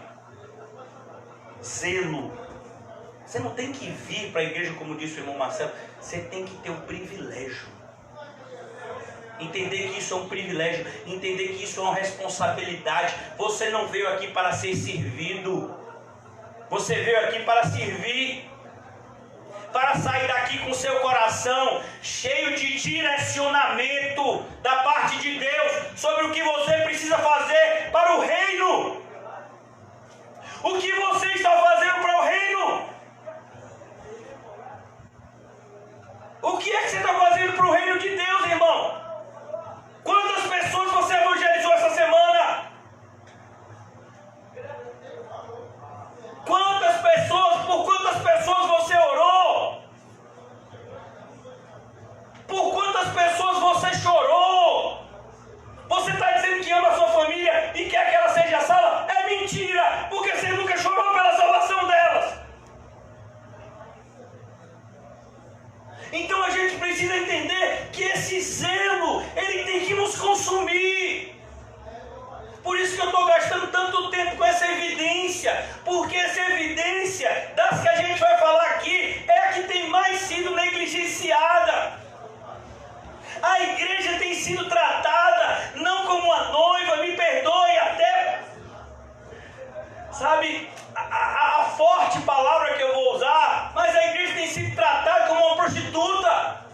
Zelo. Você não tem que vir para a igreja, como disse o irmão Marcelo. Você tem que ter o privilégio. Entender que isso é um privilégio. Entender que isso é uma responsabilidade. Você não veio aqui para ser servido. Você veio aqui para servir. Para sair daqui com seu coração cheio de direcionamento da parte de Deus sobre o que você precisa fazer para o reino. O que você está fazendo para o reino? Porque essa evidência das que a gente vai falar aqui é a que tem mais sido negligenciada. A igreja tem sido tratada não como uma noiva, me perdoe até, sabe, a forte palavra que eu vou usar, mas a igreja tem sido tratada como uma prostituta.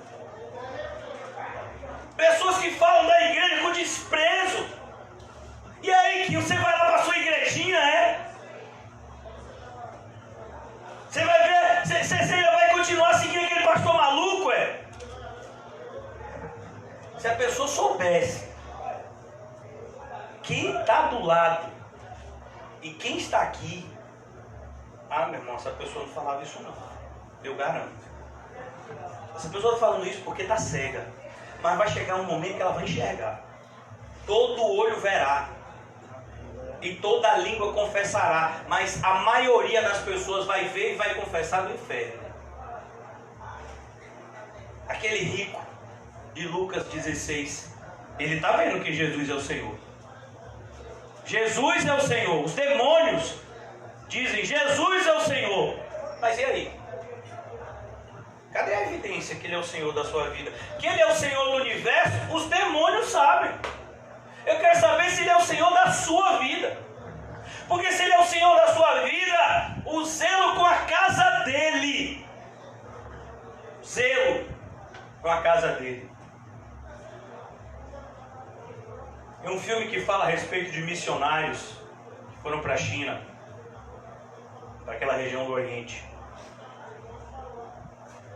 Pessoas que falam da igreja com desprezo. E aí que você vai lá para a sua igrejinha, Você vai ver, você vai continuar seguindo aquele pastor maluco, Se a pessoa soubesse quem está do lado e quem está aqui, meu irmão, essa pessoa não falava isso não, eu garanto. Essa pessoa está falando isso porque está cega, mas vai chegar um momento que ela vai enxergar. Todo olho verá e toda língua confessará, mas a maioria das pessoas vai ver e vai confessar no inferno. Aquele rico de Lucas 16, ele está vendo que Jesus é o Senhor. Jesus é o Senhor. Os demônios dizem Jesus é o Senhor. Mas e aí? Cadê a evidência que Ele é o Senhor da sua vida? Que Ele é o Senhor do universo, os demônios sabem. Eu quero saber se Ele é o Senhor da sua vida. Porque se Ele é o Senhor da sua vida, o zelo com a casa dEle. Zelo com a casa dEle. É um filme que fala a respeito de missionários que foram para a China, para aquela região do Oriente.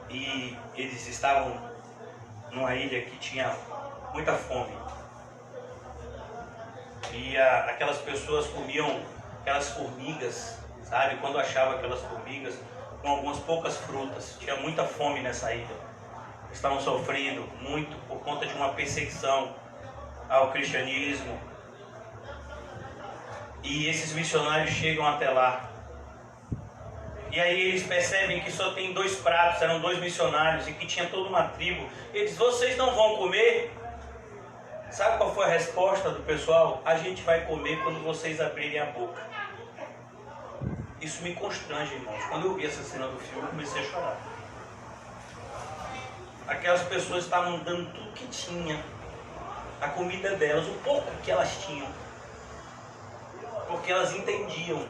E eles estavam numa ilha que tinha muita fome. E aquelas pessoas comiam aquelas formigas, sabe? Quando achavam aquelas formigas com algumas poucas frutas. Tinha muita fome nessa ilha. Estavam sofrendo muito por conta de uma perseguição ao cristianismo. E esses missionários chegam até lá. E aí eles percebem que só tem 2 pratos, eram 2 missionários, e que tinha toda uma tribo. Eles, vocês não vão comer? Sabe qual foi a resposta do pessoal? A gente vai comer quando vocês abrirem a boca. Isso me constrange, irmãos. Quando eu vi essa cena do filme, eu comecei a chorar. Aquelas pessoas estavam dando tudo que tinha, a comida delas, o pouco que elas tinham, porque elas entendiam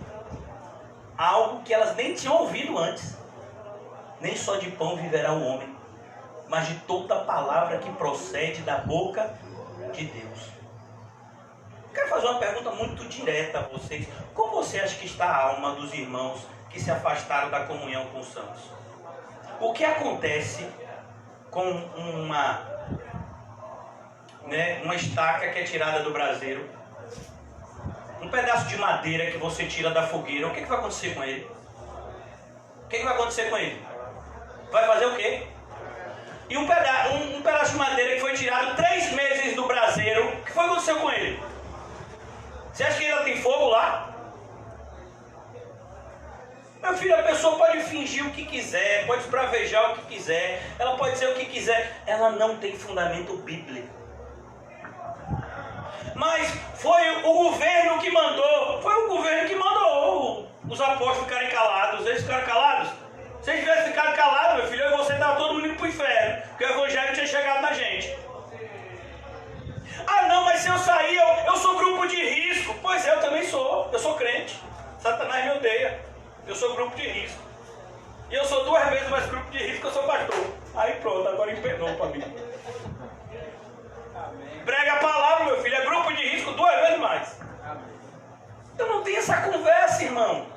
algo que elas nem tinham ouvido antes. Nem só de pão viverá o homem, mas de toda palavra que procede da boca de Deus. Quero fazer uma pergunta muito direta a vocês. Como você acha que está a alma dos irmãos que se afastaram da comunhão com os santos? O que acontece com uma estaca que é tirada do braseiro, um pedaço de madeira que você tira da fogueira? O que vai acontecer com ele? O que vai acontecer com ele? Vai fazer o quê? E um pedaço de madeira que foi tirado 3 meses do braseiro, o que foi que aconteceu com ele? Você acha que ainda tem fogo lá? Meu filho, a pessoa pode fingir o que quiser, pode esbravejar o que quiser, ela pode dizer o que quiser, ela não tem fundamento bíblico. Mas foi o governo que mandou, os apóstolos ficarem calados. Eles ficaram calados? Se eles tivessem ficado calados, meu filho, eu e você estava todo mundo indo para o inferno, porque o evangelho tinha chegado na gente. Ah não, mas se eu sair, eu sou grupo de risco. Pois é, eu também sou, eu sou crente. Satanás me odeia, eu sou grupo de risco. E eu sou 2 vezes mais grupo de risco que eu sou pastor. Aí pronto, agora empenou para mim. Prega a palavra, meu filho, é grupo de risco 2 vezes mais. Então não tem essa conversa, irmão.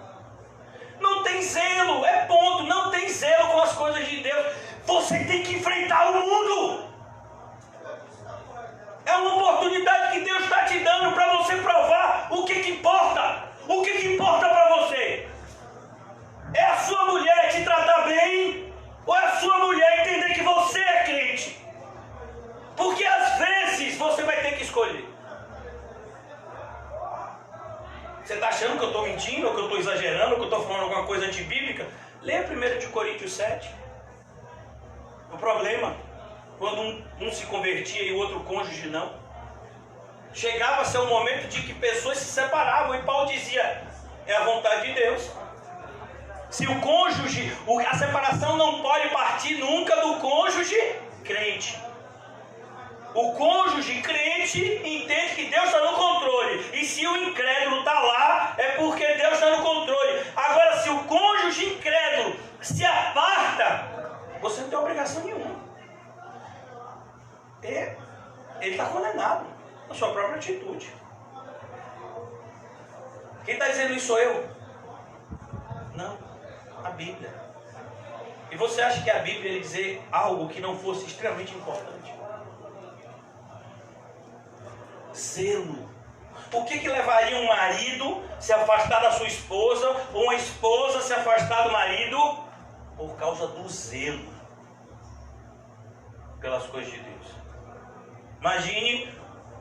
Não tem zelo, é ponto. Não tem zelo com as coisas de Deus. Você tem que enfrentar o mundo. É uma oportunidade que Deus está te dando para você provar o que importa. O que importa para você? É a sua mulher te tratar bem? Ou é a sua mulher entender que você é crente? Porque às vezes você vai ter que escolher. Você está achando que eu estou mentindo, ou que eu estou exagerando, ou que eu estou falando alguma coisa antibíblica? Leia 1 Coríntios 7. O problema, quando um se convertia e o outro cônjuge não, chegava a ser um momento de que pessoas se separavam, e Paulo dizia: é a vontade de Deus. Se o cônjuge, a separação não pode partir nunca do cônjuge crente. O cônjuge crente entende que Deus está no controle. E se o incrédulo está lá, é porque Deus está no controle. Agora, se o cônjuge incrédulo se aparta, você não tem obrigação nenhuma. Ele está condenado na sua própria atitude. Quem está dizendo isso sou eu? Não, a Bíblia. E você acha que a Bíblia ia dizer algo que não fosse extremamente importante? Zelo. Por que levaria um marido se afastar da sua esposa, ou uma esposa se afastar do marido? Por causa do zelo pelas coisas de Deus. Imagine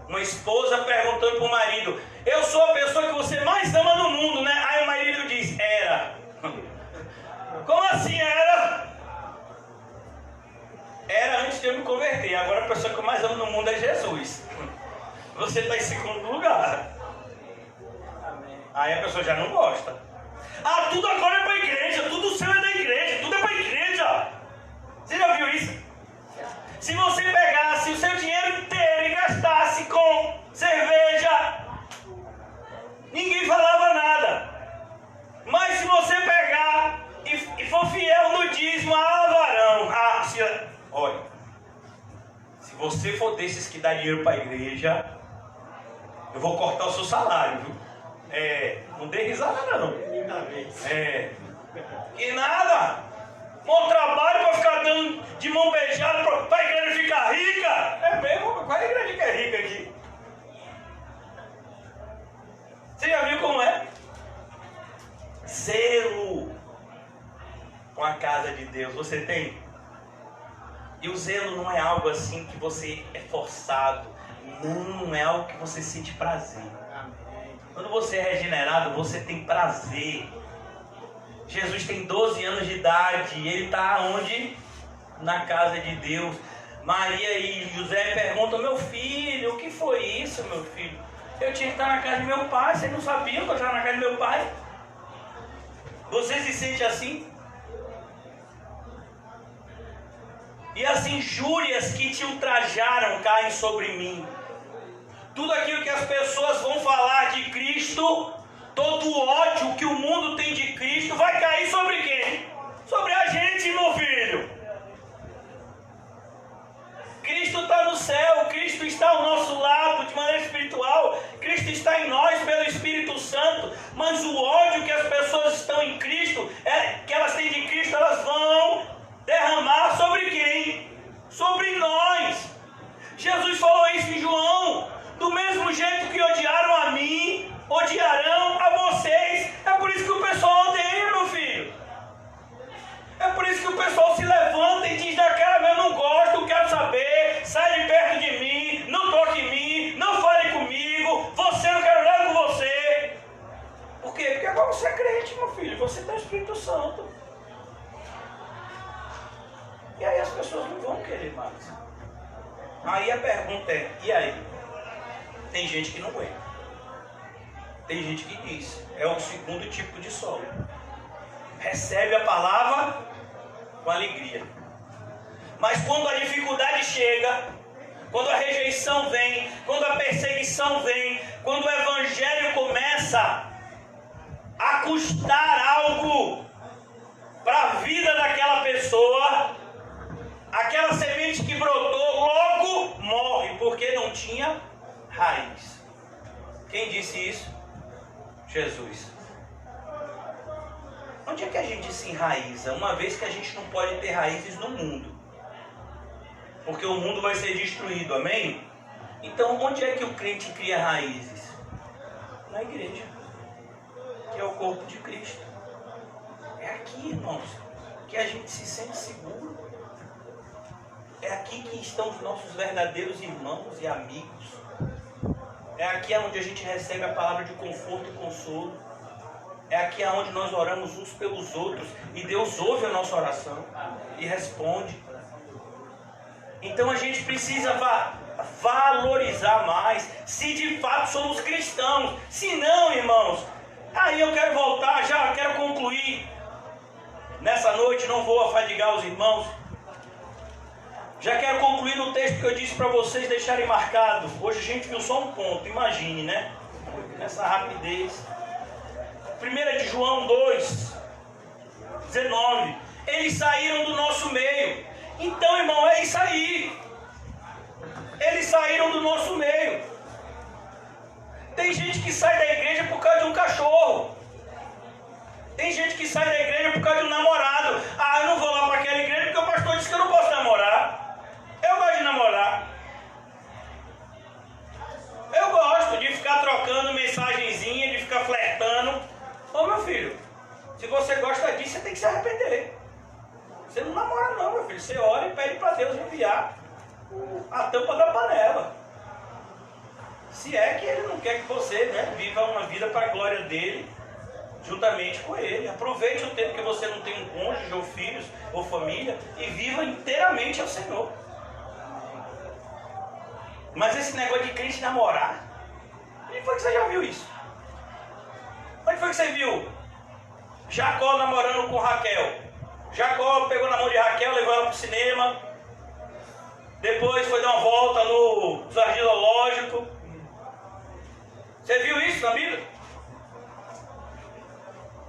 uma esposa perguntando para o marido: eu sou a pessoa que você mais ama no mundo, né? Aí o marido diz: era. Como assim era? Era antes de eu me converter. Agora a pessoa que eu mais amo no mundo é Jesus. Você está em segundo lugar. Aí a pessoa já não gosta. Ah, tudo agora é para a igreja. Tudo seu é da igreja. Tudo é para a igreja. Você já viu isso? Se você pegasse o seu dinheiro inteiro e gastasse com cerveja, ninguém falava nada. Mas se você pegar e for fiel no dízimo, varão. Olha, se você for desses que dá dinheiro para a igreja, eu vou cortar o seu salário, viu? Não dê risada não. Que nada. Bom trabalho para ficar dando de mão beijada para a igreja ficar rica. É mesmo? Qual é a igreja que é rica aqui? Você já viu como é? Zelo com a casa de Deus. Você tem? E o zelo não é algo assim que você é forçado. Não é algo que você sente prazer. Quando você é regenerado, você tem prazer. Jesus tem 12 anos de idade e ele está onde? Na casa de Deus. Maria e José perguntam: meu filho, o que foi isso, meu filho? Eu tinha que estar na casa de meu pai. Vocês não sabiam que eu estava na casa de meu pai? Você se sente assim? E as injúrias que te ultrajaram caem sobre mim. Tudo aquilo que as pessoas vão falar de Cristo, todo o ódio que o mundo tem de Cristo, vai cair sobre quem? Sobre a gente, meu filho. Cristo está no céu, Cristo está ao nosso lado de maneira espiritual, Cristo está em nós pelo Espírito Santo, mas o ódio que as pessoas estão em Cristo, que elas têm de Cristo, elas vão derramar sobre quem? Sobre nós. Jesus falou isso em João: do mesmo jeito que odiaram a mim, odiarão a vocês. É por isso que o pessoal odeia, meu filho. É por isso que o pessoal se levanta e diz da cara: eu não gosto, quero saber, sai de perto de mim, não toque em mim, não fale comigo, você não quero nada com você. Por quê? Porque agora você é crente, meu filho, você tem o Espírito Santo. E aí as pessoas não vão querer mais. Aí a pergunta é: e aí? Tem gente que não aguenta. Tem gente que diz: é o segundo tipo de solo. Recebe a palavra com alegria. Mas quando a dificuldade chega, quando a rejeição vem, quando a perseguição vem, quando o evangelho começa a custar algo para a vida daquela pessoa, aquela semente que brotou logo morre, porque não tinha raiz. Quem disse isso? Jesus. Onde é que a gente se enraiza? Uma vez que a gente não pode ter raízes no mundo, porque o mundo vai ser destruído, amém? Então onde é que o crente cria raízes? Na igreja, que é o corpo de Cristo. É aqui, irmãos, que a gente se sente seguro. É aqui que estão os nossos verdadeiros irmãos e amigos. É aqui onde a gente recebe a palavra de conforto e consolo. É aqui onde nós oramos uns pelos outros e Deus ouve a nossa oração e responde. Então a gente precisa valorizar mais, se de fato somos cristãos. Se não, irmãos, Aí eu quero voltar, já quero concluir. Nessa noite não vou afadigar os irmãos. Já quero concluir no texto que eu disse para vocês deixarem marcado. Hoje a gente viu só um ponto, imagine, né? Nessa rapidez. 1 de João 2, 19. Eles saíram do nosso meio. Então, irmão, é isso aí. Eles saíram do nosso meio. Tem gente que sai da igreja por causa de um cachorro. Tem gente que sai da igreja por causa de um namorado. Ah, eu não vou lá para aquela igreja porque o pastor disse que eu não posso namorar. Eu gosto de namorar. Eu gosto de ficar trocando mensagenzinha, de ficar flertando. Ô meu filho, se você gosta disso, você tem que se arrepender. Você não namora não, meu filho. Você ora e pede para Deus enviar a tampa da panela. Se é que Ele não quer que você, né, viva uma vida para a glória dEle, juntamente com Ele. Aproveite o tempo que você não tem um cônjuge, ou filhos, ou família, e viva inteiramente ao Senhor. Mas esse negócio de crente namorar, onde foi que você já viu isso? Onde foi que você viu Jacó namorando com Raquel? Jacó pegou na mão de Raquel, levou ela para o cinema. Depois foi dar uma volta no jardim zoológico. Você viu isso na Bíblia?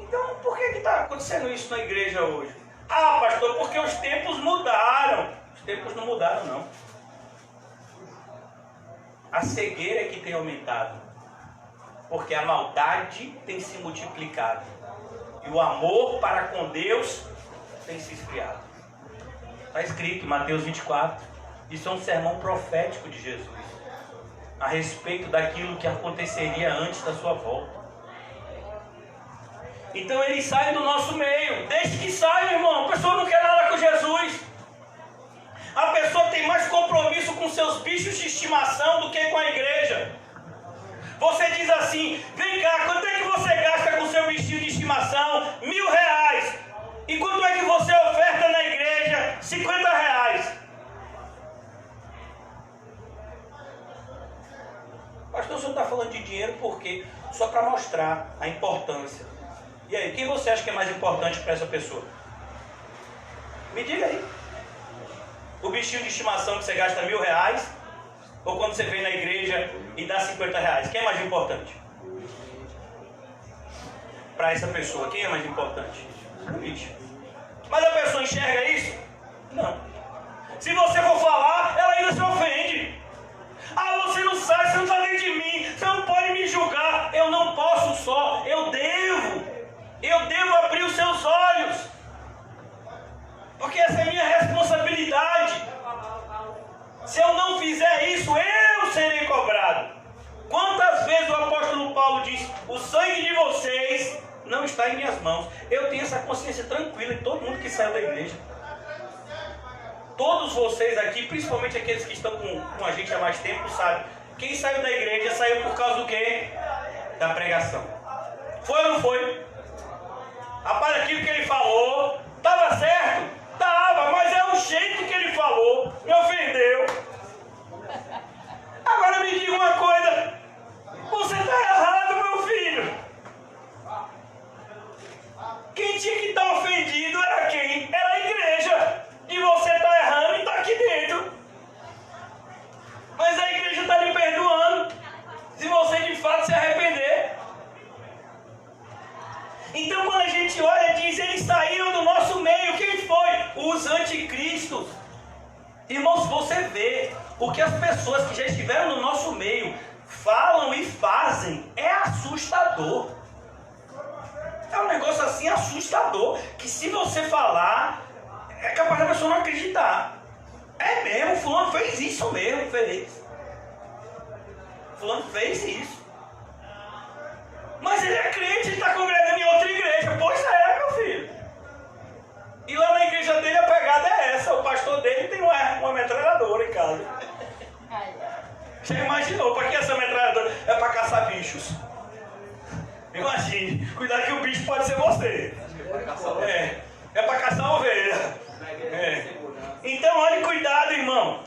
Então, por que está acontecendo isso na igreja hoje? Ah, pastor, porque os tempos mudaram. Os tempos não mudaram, não. A cegueira é que tem aumentado. Porque a maldade tem se multiplicado. E o amor para com Deus tem se esfriado. Está escrito em Mateus 24. Isso é um sermão profético de Jesus. A respeito daquilo que aconteceria antes da sua volta. Então eles saem do nosso meio. Deixe que saiam, irmão. A pessoa não quer nada com Jesus. A pessoa tem mais compromisso com seus bichos de estimação do que com a igreja. Você diz assim: vem cá, quanto é que você gasta com seu bichinho de estimação? R$1.000. E quanto é que você oferta na igreja? R$50. Pastor, o senhor está falando de dinheiro por quê? Só para mostrar a importância. E aí, quem você acha que é mais importante para essa pessoa? Me diga aí. O bichinho de estimação que você gasta R$1.000, ou quando você vem na igreja e dá R$50? Quem é mais importante? Para essa pessoa, quem é mais importante? O bicho. Mas a pessoa enxerga isso? Não. Se você for falar, ela ainda se ofende. Ah, você não sabe, você não está dentro de mim, você não pode me julgar. Eu não posso só, eu devo abrir os seus olhos. Porque essa é a minha responsabilidade. Se eu não fizer isso, eu serei cobrado. Quantas vezes o apóstolo Paulo diz: o sangue de vocês não está em minhas mãos. Eu tenho essa consciência tranquila de todo mundo que saiu da igreja. Todos vocês aqui, principalmente aqueles que estão com a gente há mais tempo, sabem. Quem saiu da igreja saiu por causa do quê? Da pregação. Foi ou não foi? Rapaz, aquilo que ele falou, estava certo? Estava, mas é o jeito que ele falou. Me ofendeu. Agora me diga uma coisa. Você está errado, meu filho. Quem tinha que estar ofendido era quem? Era a igreja. E você está errando e está aqui dentro. Mas a igreja está lhe perdoando, se você de fato se arrepender. Então quando a gente olha, diz: eles saíram do nosso meio. Quem foi? Os anticristos. Irmãos, você vê o que as pessoas que já estiveram no nosso meio falam e fazem, é assustador. É um negócio assim assustador, que se você falar, é capaz da pessoa não acreditar. É mesmo, fulano fez isso mesmo, fez. Fulano fez isso. Mas ele é crente, ele está congregando em outra igreja. Pois é, meu filho. E lá na igreja dele a pegada é essa. O pastor dele tem uma metralhadora em casa. Você imaginou, para que essa metralhadora? É para caçar bichos. Imagine, cuidado que o bicho pode ser você. É para caçar ovelha. Então olhe, cuidado, irmão.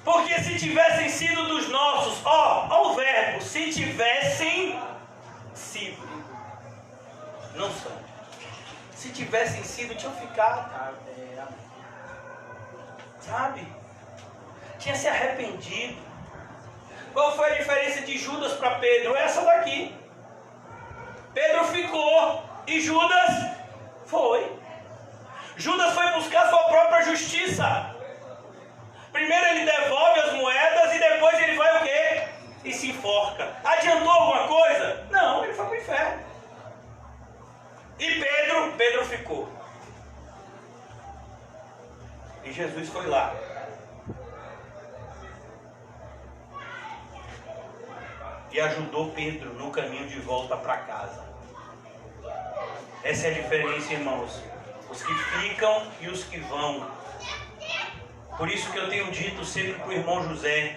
Porque se tivessem sido dos nossos, ó o verbo, se tivessem sido. Não são. Se tivessem sido, tinham ficado. Sabe? Tinha se arrependido. Qual foi a diferença de Judas para Pedro? Essa daqui. Pedro ficou e Judas foi. Judas foi buscar sua própria justiça. Primeiro ele devolve as moedas e depois ele vai o quê? E se enforca. Adiantou alguma coisa? Não, ele foi para o inferno. E Pedro ficou. E Jesus foi lá. E ajudou Pedro no caminho de volta para casa. Essa é a diferença, irmãos. Os que ficam e os que vão. Por isso que eu tenho dito sempre para o irmão José,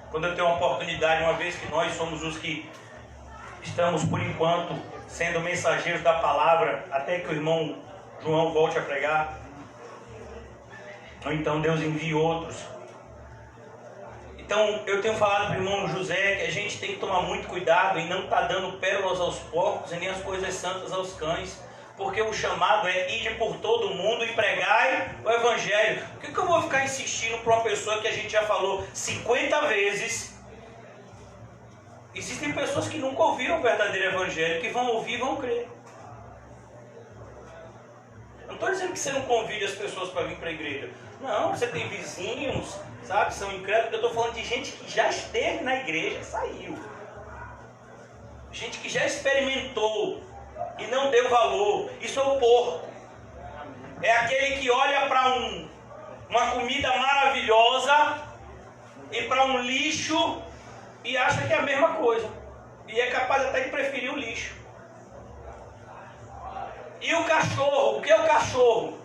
quando eu tenho uma oportunidade, uma vez que nós somos os que estamos, por enquanto, sendo mensageiros da palavra, até que o irmão João volte a pregar, ou então Deus envie outros. Então eu tenho falado para o irmão José que a gente tem que tomar muito cuidado em não estar dando pérolas aos porcos e nem as coisas santas aos cães, porque o chamado é ir por todo mundo e pregai o evangelho. Por que eu vou ficar insistindo para uma pessoa que a gente já falou 50 vezes? Existem pessoas que nunca ouviram o verdadeiro evangelho, que vão ouvir e vão crer. Não estou dizendo que você não convide as pessoas para vir para a igreja. Não, você tem vizinhos, sabe, são incrédulos. Eu estou falando de gente que já esteve na igreja, saiu. Gente que já experimentou e não deu valor. Isso é o porco. É aquele que olha para uma comida maravilhosa e para um lixo e acha que é a mesma coisa. E é capaz até de preferir o lixo. E o cachorro? O que é o cachorro?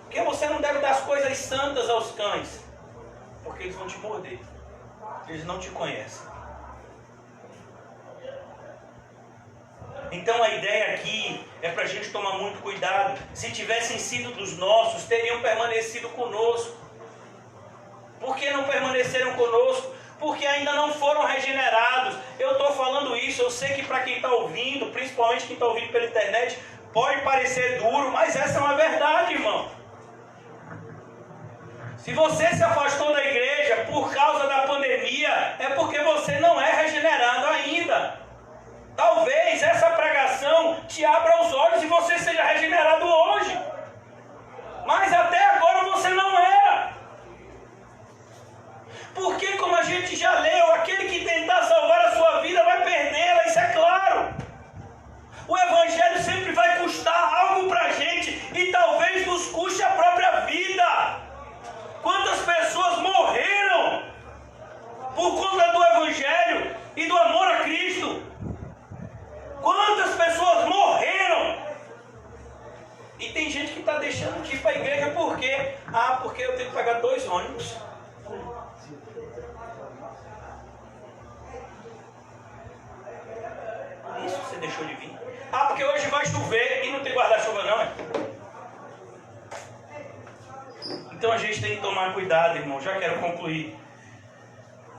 Porque você não deve dar as coisas santas aos cães. Porque eles vão te morder. Eles não te conhecem. Então a ideia aqui é para a gente tomar muito cuidado. Se tivessem sido dos nossos, teriam permanecido conosco. Por que não permaneceram conosco? Porque ainda não foram regenerados. Eu estou falando isso, eu sei que para quem está ouvindo, principalmente quem está ouvindo pela internet, pode parecer duro, mas essa é uma verdade, irmão. Se você se afastou da igreja por causa da pandemia, é porque você não é regenerado ainda. Talvez essa pregação te abra os olhos e você seja regenerado hoje. Mas até agora você não era. Porque, como a gente já leu, aquele que tentar salvar a sua vida vai perdê-la, isso é claro. O evangelho sempre vai custar algo para a gente e talvez nos custe a própria vida. Quantas pessoas morreram por conta do evangelho e do amor a Cristo? Quantas pessoas morreram? E tem gente que está deixando de ir para a igreja por quê? Porque eu tenho que pagar 2 ônibus. Isso você deixou de vir? Porque hoje vai chover e não tem guarda-chuva não, é? Então a gente tem que tomar cuidado, irmão. Já quero concluir.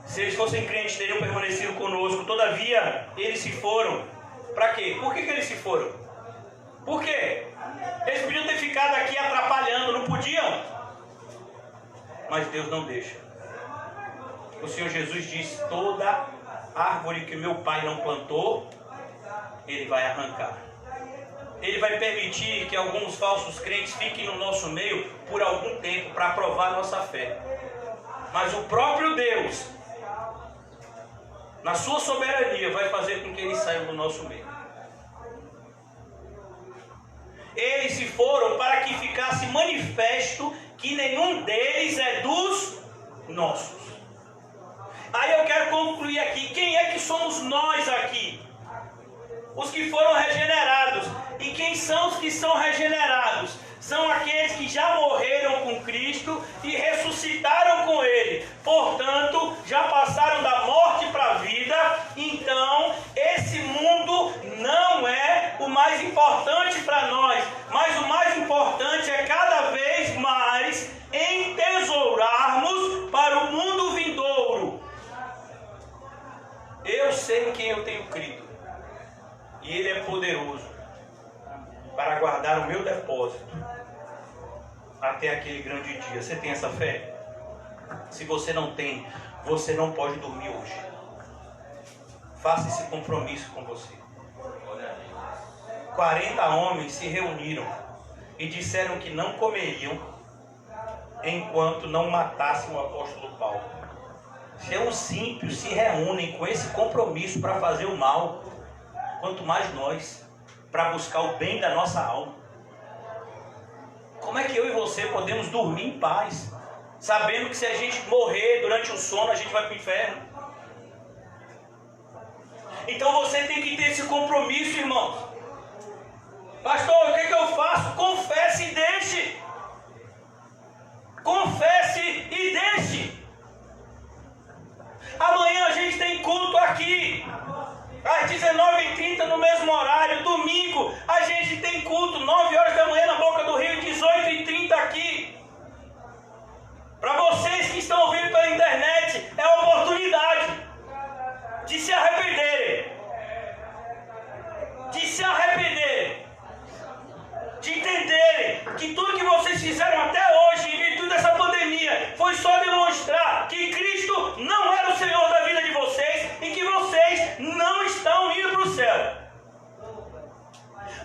Se eles fossem crentes, teriam permanecido conosco. Todavia, eles se foram. Para quê? Por que eles se foram? Por quê? Eles podiam ter ficado aqui atrapalhando, não podiam? Mas Deus não deixa. O Senhor Jesus disse: toda árvore que meu Pai não plantou, Ele vai arrancar. Ele vai permitir que alguns falsos crentes fiquem no nosso meio por algum tempo para provar nossa fé. Mas o próprio Deus, na sua soberania, vai fazer com que eles saiam do nosso meio. Eles se foram para que ficasse manifesto que nenhum deles é dos nossos. Aí eu quero concluir aqui. Quem é que somos nós aqui? Os que foram regenerados. E quem são os que são regenerados? São aqueles que já morreram com Cristo e ressuscitaram com Ele. Portanto, já passaram da morte para a vida. Então, esse mundo não é o mais importante para nós. Mas o mais importante é cada vez mais entesourarmos para o mundo vindouro. Eu sei em quem eu tenho crido. E Ele é poderoso para guardar o meu depósito até aquele grande dia. Você tem essa fé? Se você não tem, você não pode dormir hoje. Faça esse compromisso com você. 40 homens se reuniram e disseram que não comeriam enquanto não matassem o apóstolo Paulo. Se os ímpios se reúnem com esse compromisso para fazer o mal, quanto mais nós, para buscar o bem da nossa alma. Como é que eu e você podemos dormir em paz, sabendo que se a gente morrer durante o sono, a gente vai para o inferno? Então você tem que ter esse compromisso, irmãos. Pastor, o que é que eu faço? Confesse e deixe. Confesse e deixe. Amanhã a gente tem culto aqui, às 19h30 no mesmo horário. Domingo a gente tem culto 9 horas da manhã na Boca do Rio, 18h30 aqui. Para vocês que estão ouvindo pela internet, é a oportunidade de se arrependerem, de entenderem que tudo que vocês fizeram até hoje, em virtude dessa pandemia, foi só demonstrar que Cristo não era o Senhor da vida de vocês e que vocês não estão indo para o céu.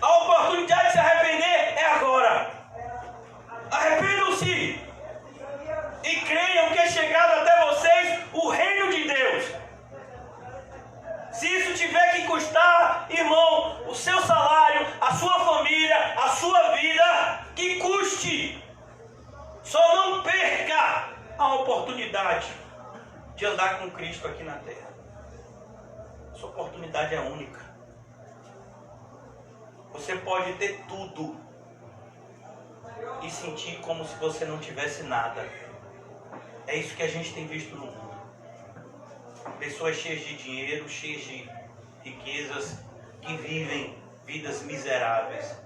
A oportunidade de se arrepender é agora. Arrependam-se e creiam que é chegado até vocês o reino de Deus. Se isso tiver que custar, irmão, o seu salário, a sua família, a sua vida, que custe. Só não perca a oportunidade de andar com Cristo aqui na terra. Essa oportunidade é única. Você pode ter tudo e sentir como se você não tivesse nada. É isso que a gente tem visto no mundo. Pessoas cheias de dinheiro, cheias de riquezas, que vivem vidas miseráveis.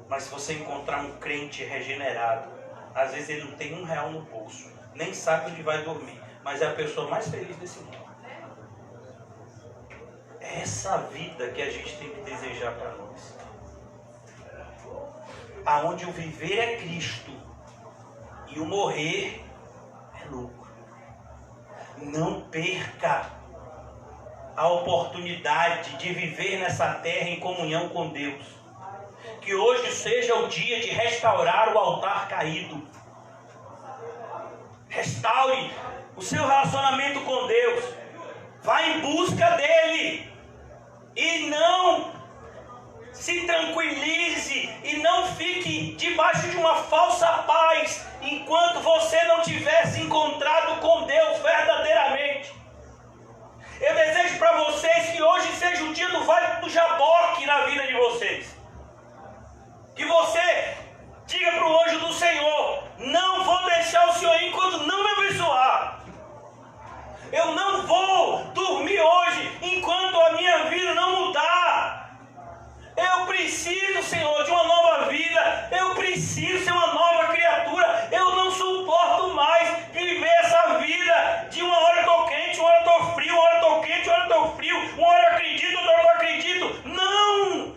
Mas se você encontrar um crente regenerado, às vezes ele não tem R$1 no bolso, nem sabe onde vai dormir, mas é a pessoa mais feliz desse mundo. É essa vida que a gente tem que desejar para nós. Aonde o viver é Cristo e o morrer é lucro. Não perca a oportunidade de viver nessa terra em comunhão com Deus. Que hoje seja o dia de restaurar o altar caído. Restaure o seu relacionamento com Deus. Vá em busca dele. E não se tranquilize e não fique debaixo de uma falsa paz enquanto você não tiver se encontrado com Deus verdadeiramente. Eu desejo para vocês que hoje seja o dia do Vale do Jaboque na vida de vocês. Que você diga para o anjo do Senhor: não vou deixar o Senhor ir enquanto não me abençoar. Eu não vou dormir hoje enquanto a minha vida não mudar. Eu preciso, Senhor, de uma nova vida. Eu preciso ser uma nova criatura. Eu não suporto mais viver essa vida de uma hora eu estou quente, uma hora eu estou frio, uma hora eu estou quente, uma hora eu estou frio, uma hora eu acredito, outra hora eu não acredito. Não!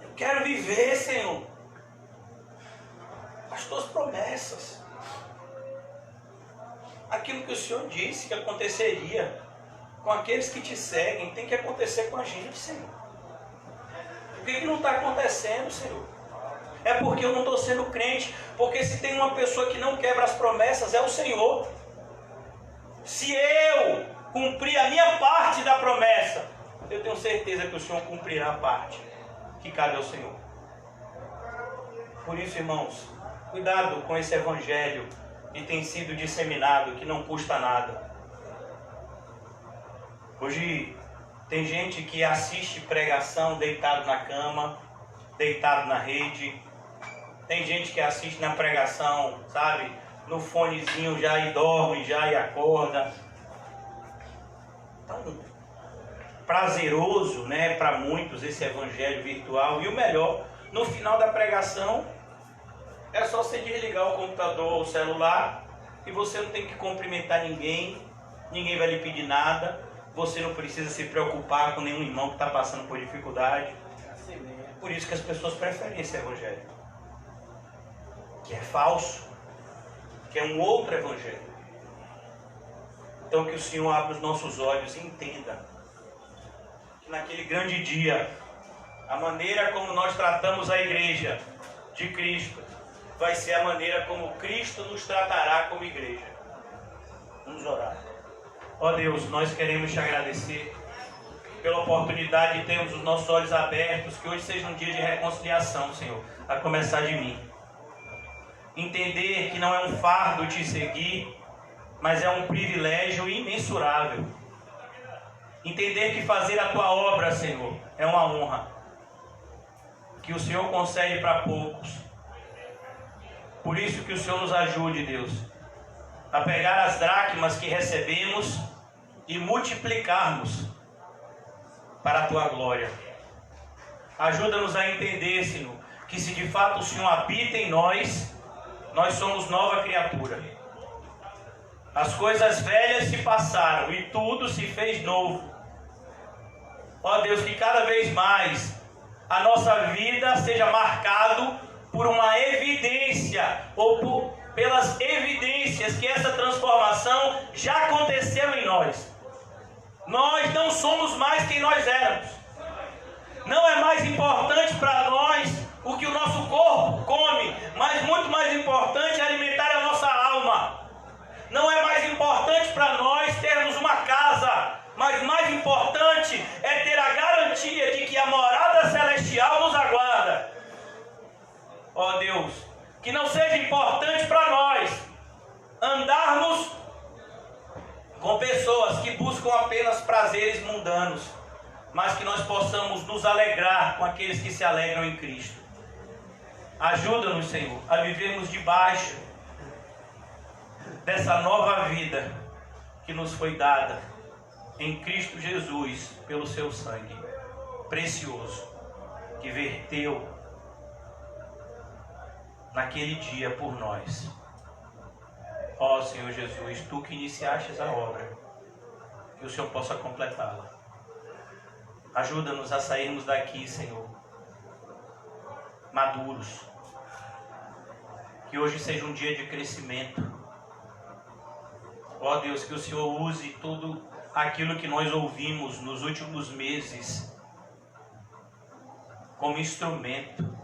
Eu quero viver, Senhor, as tuas promessas. Aquilo que o Senhor disse que aconteceria com aqueles que te seguem, tem que acontecer com a gente, Senhor. Por que não está acontecendo, Senhor? É porque eu não estou sendo crente. Porque se tem uma pessoa que não quebra as promessas, é o Senhor. Se eu cumprir a minha parte da promessa, eu tenho certeza que o Senhor cumprirá a parte que cabe ao Senhor. Por isso, irmãos, cuidado com esse evangelho que tem sido disseminado, que não custa nada. Hoje tem gente que assiste pregação deitado na cama, deitado na rede. Tem gente que assiste na pregação, sabe, no fonezinho já e dorme, já e acorda. Então, prazeroso, né, para muitos esse evangelho virtual. E o melhor, no final da pregação, é só você desligar o computador ou o celular e você não tem que cumprimentar ninguém, ninguém vai lhe pedir nada. Você não precisa se preocupar com nenhum irmão que está passando por dificuldade. Assim mesmo. Por isso que as pessoas preferem esse evangelho, que é falso, que é um outro evangelho. Então que o Senhor abra os nossos olhos e entenda que naquele grande dia, a maneira como nós tratamos a igreja de Cristo vai ser a maneira como Cristo nos tratará como igreja. Vamos orar. Ó Deus, nós queremos te agradecer pela oportunidade de termos os nossos olhos abertos, que hoje seja um dia de reconciliação, Senhor, a começar de mim. Entender que não é um fardo te seguir, mas é um privilégio imensurável. Entender que fazer a tua obra, Senhor, é uma honra que o Senhor concede para poucos. Por isso que o Senhor nos ajude, Deus, a pegar as dracmas que recebemos e multiplicarmos para a tua glória. Ajuda-nos a entender, Senhor, que se de fato o Senhor habita em nós, nós somos nova criatura. As coisas velhas se passaram e tudo se fez novo. Ó Deus, que cada vez mais a nossa vida seja marcado por uma evidência, ou pelas evidências que essa transformação já aconteceu em nós. Nós não somos mais quem nós éramos. Não é mais importante para nós o que o nosso corpo come, mas muito mais importante é alimentar a nossa alma. Não é mais importante para nós termos uma casa, mas mais importante é ter a garantia de que a morada celestial nos aguarda. Ó Deus, que não seja importante para nós andarmos com pessoas que buscam apenas prazeres mundanos, mas que nós possamos nos alegrar com aqueles que se alegram em Cristo. Ajuda-nos, Senhor, a vivermos debaixo dessa nova vida que nos foi dada em Cristo Jesus pelo seu sangue precioso que verteu naquele dia por nós. Ó Senhor Jesus, tu que iniciastes a obra, que o Senhor possa completá-la. Ajuda-nos a sairmos daqui, Senhor, maduros. Que hoje seja um dia de crescimento. Ó Deus, que o Senhor use tudo aquilo que nós ouvimos nos últimos meses como instrumento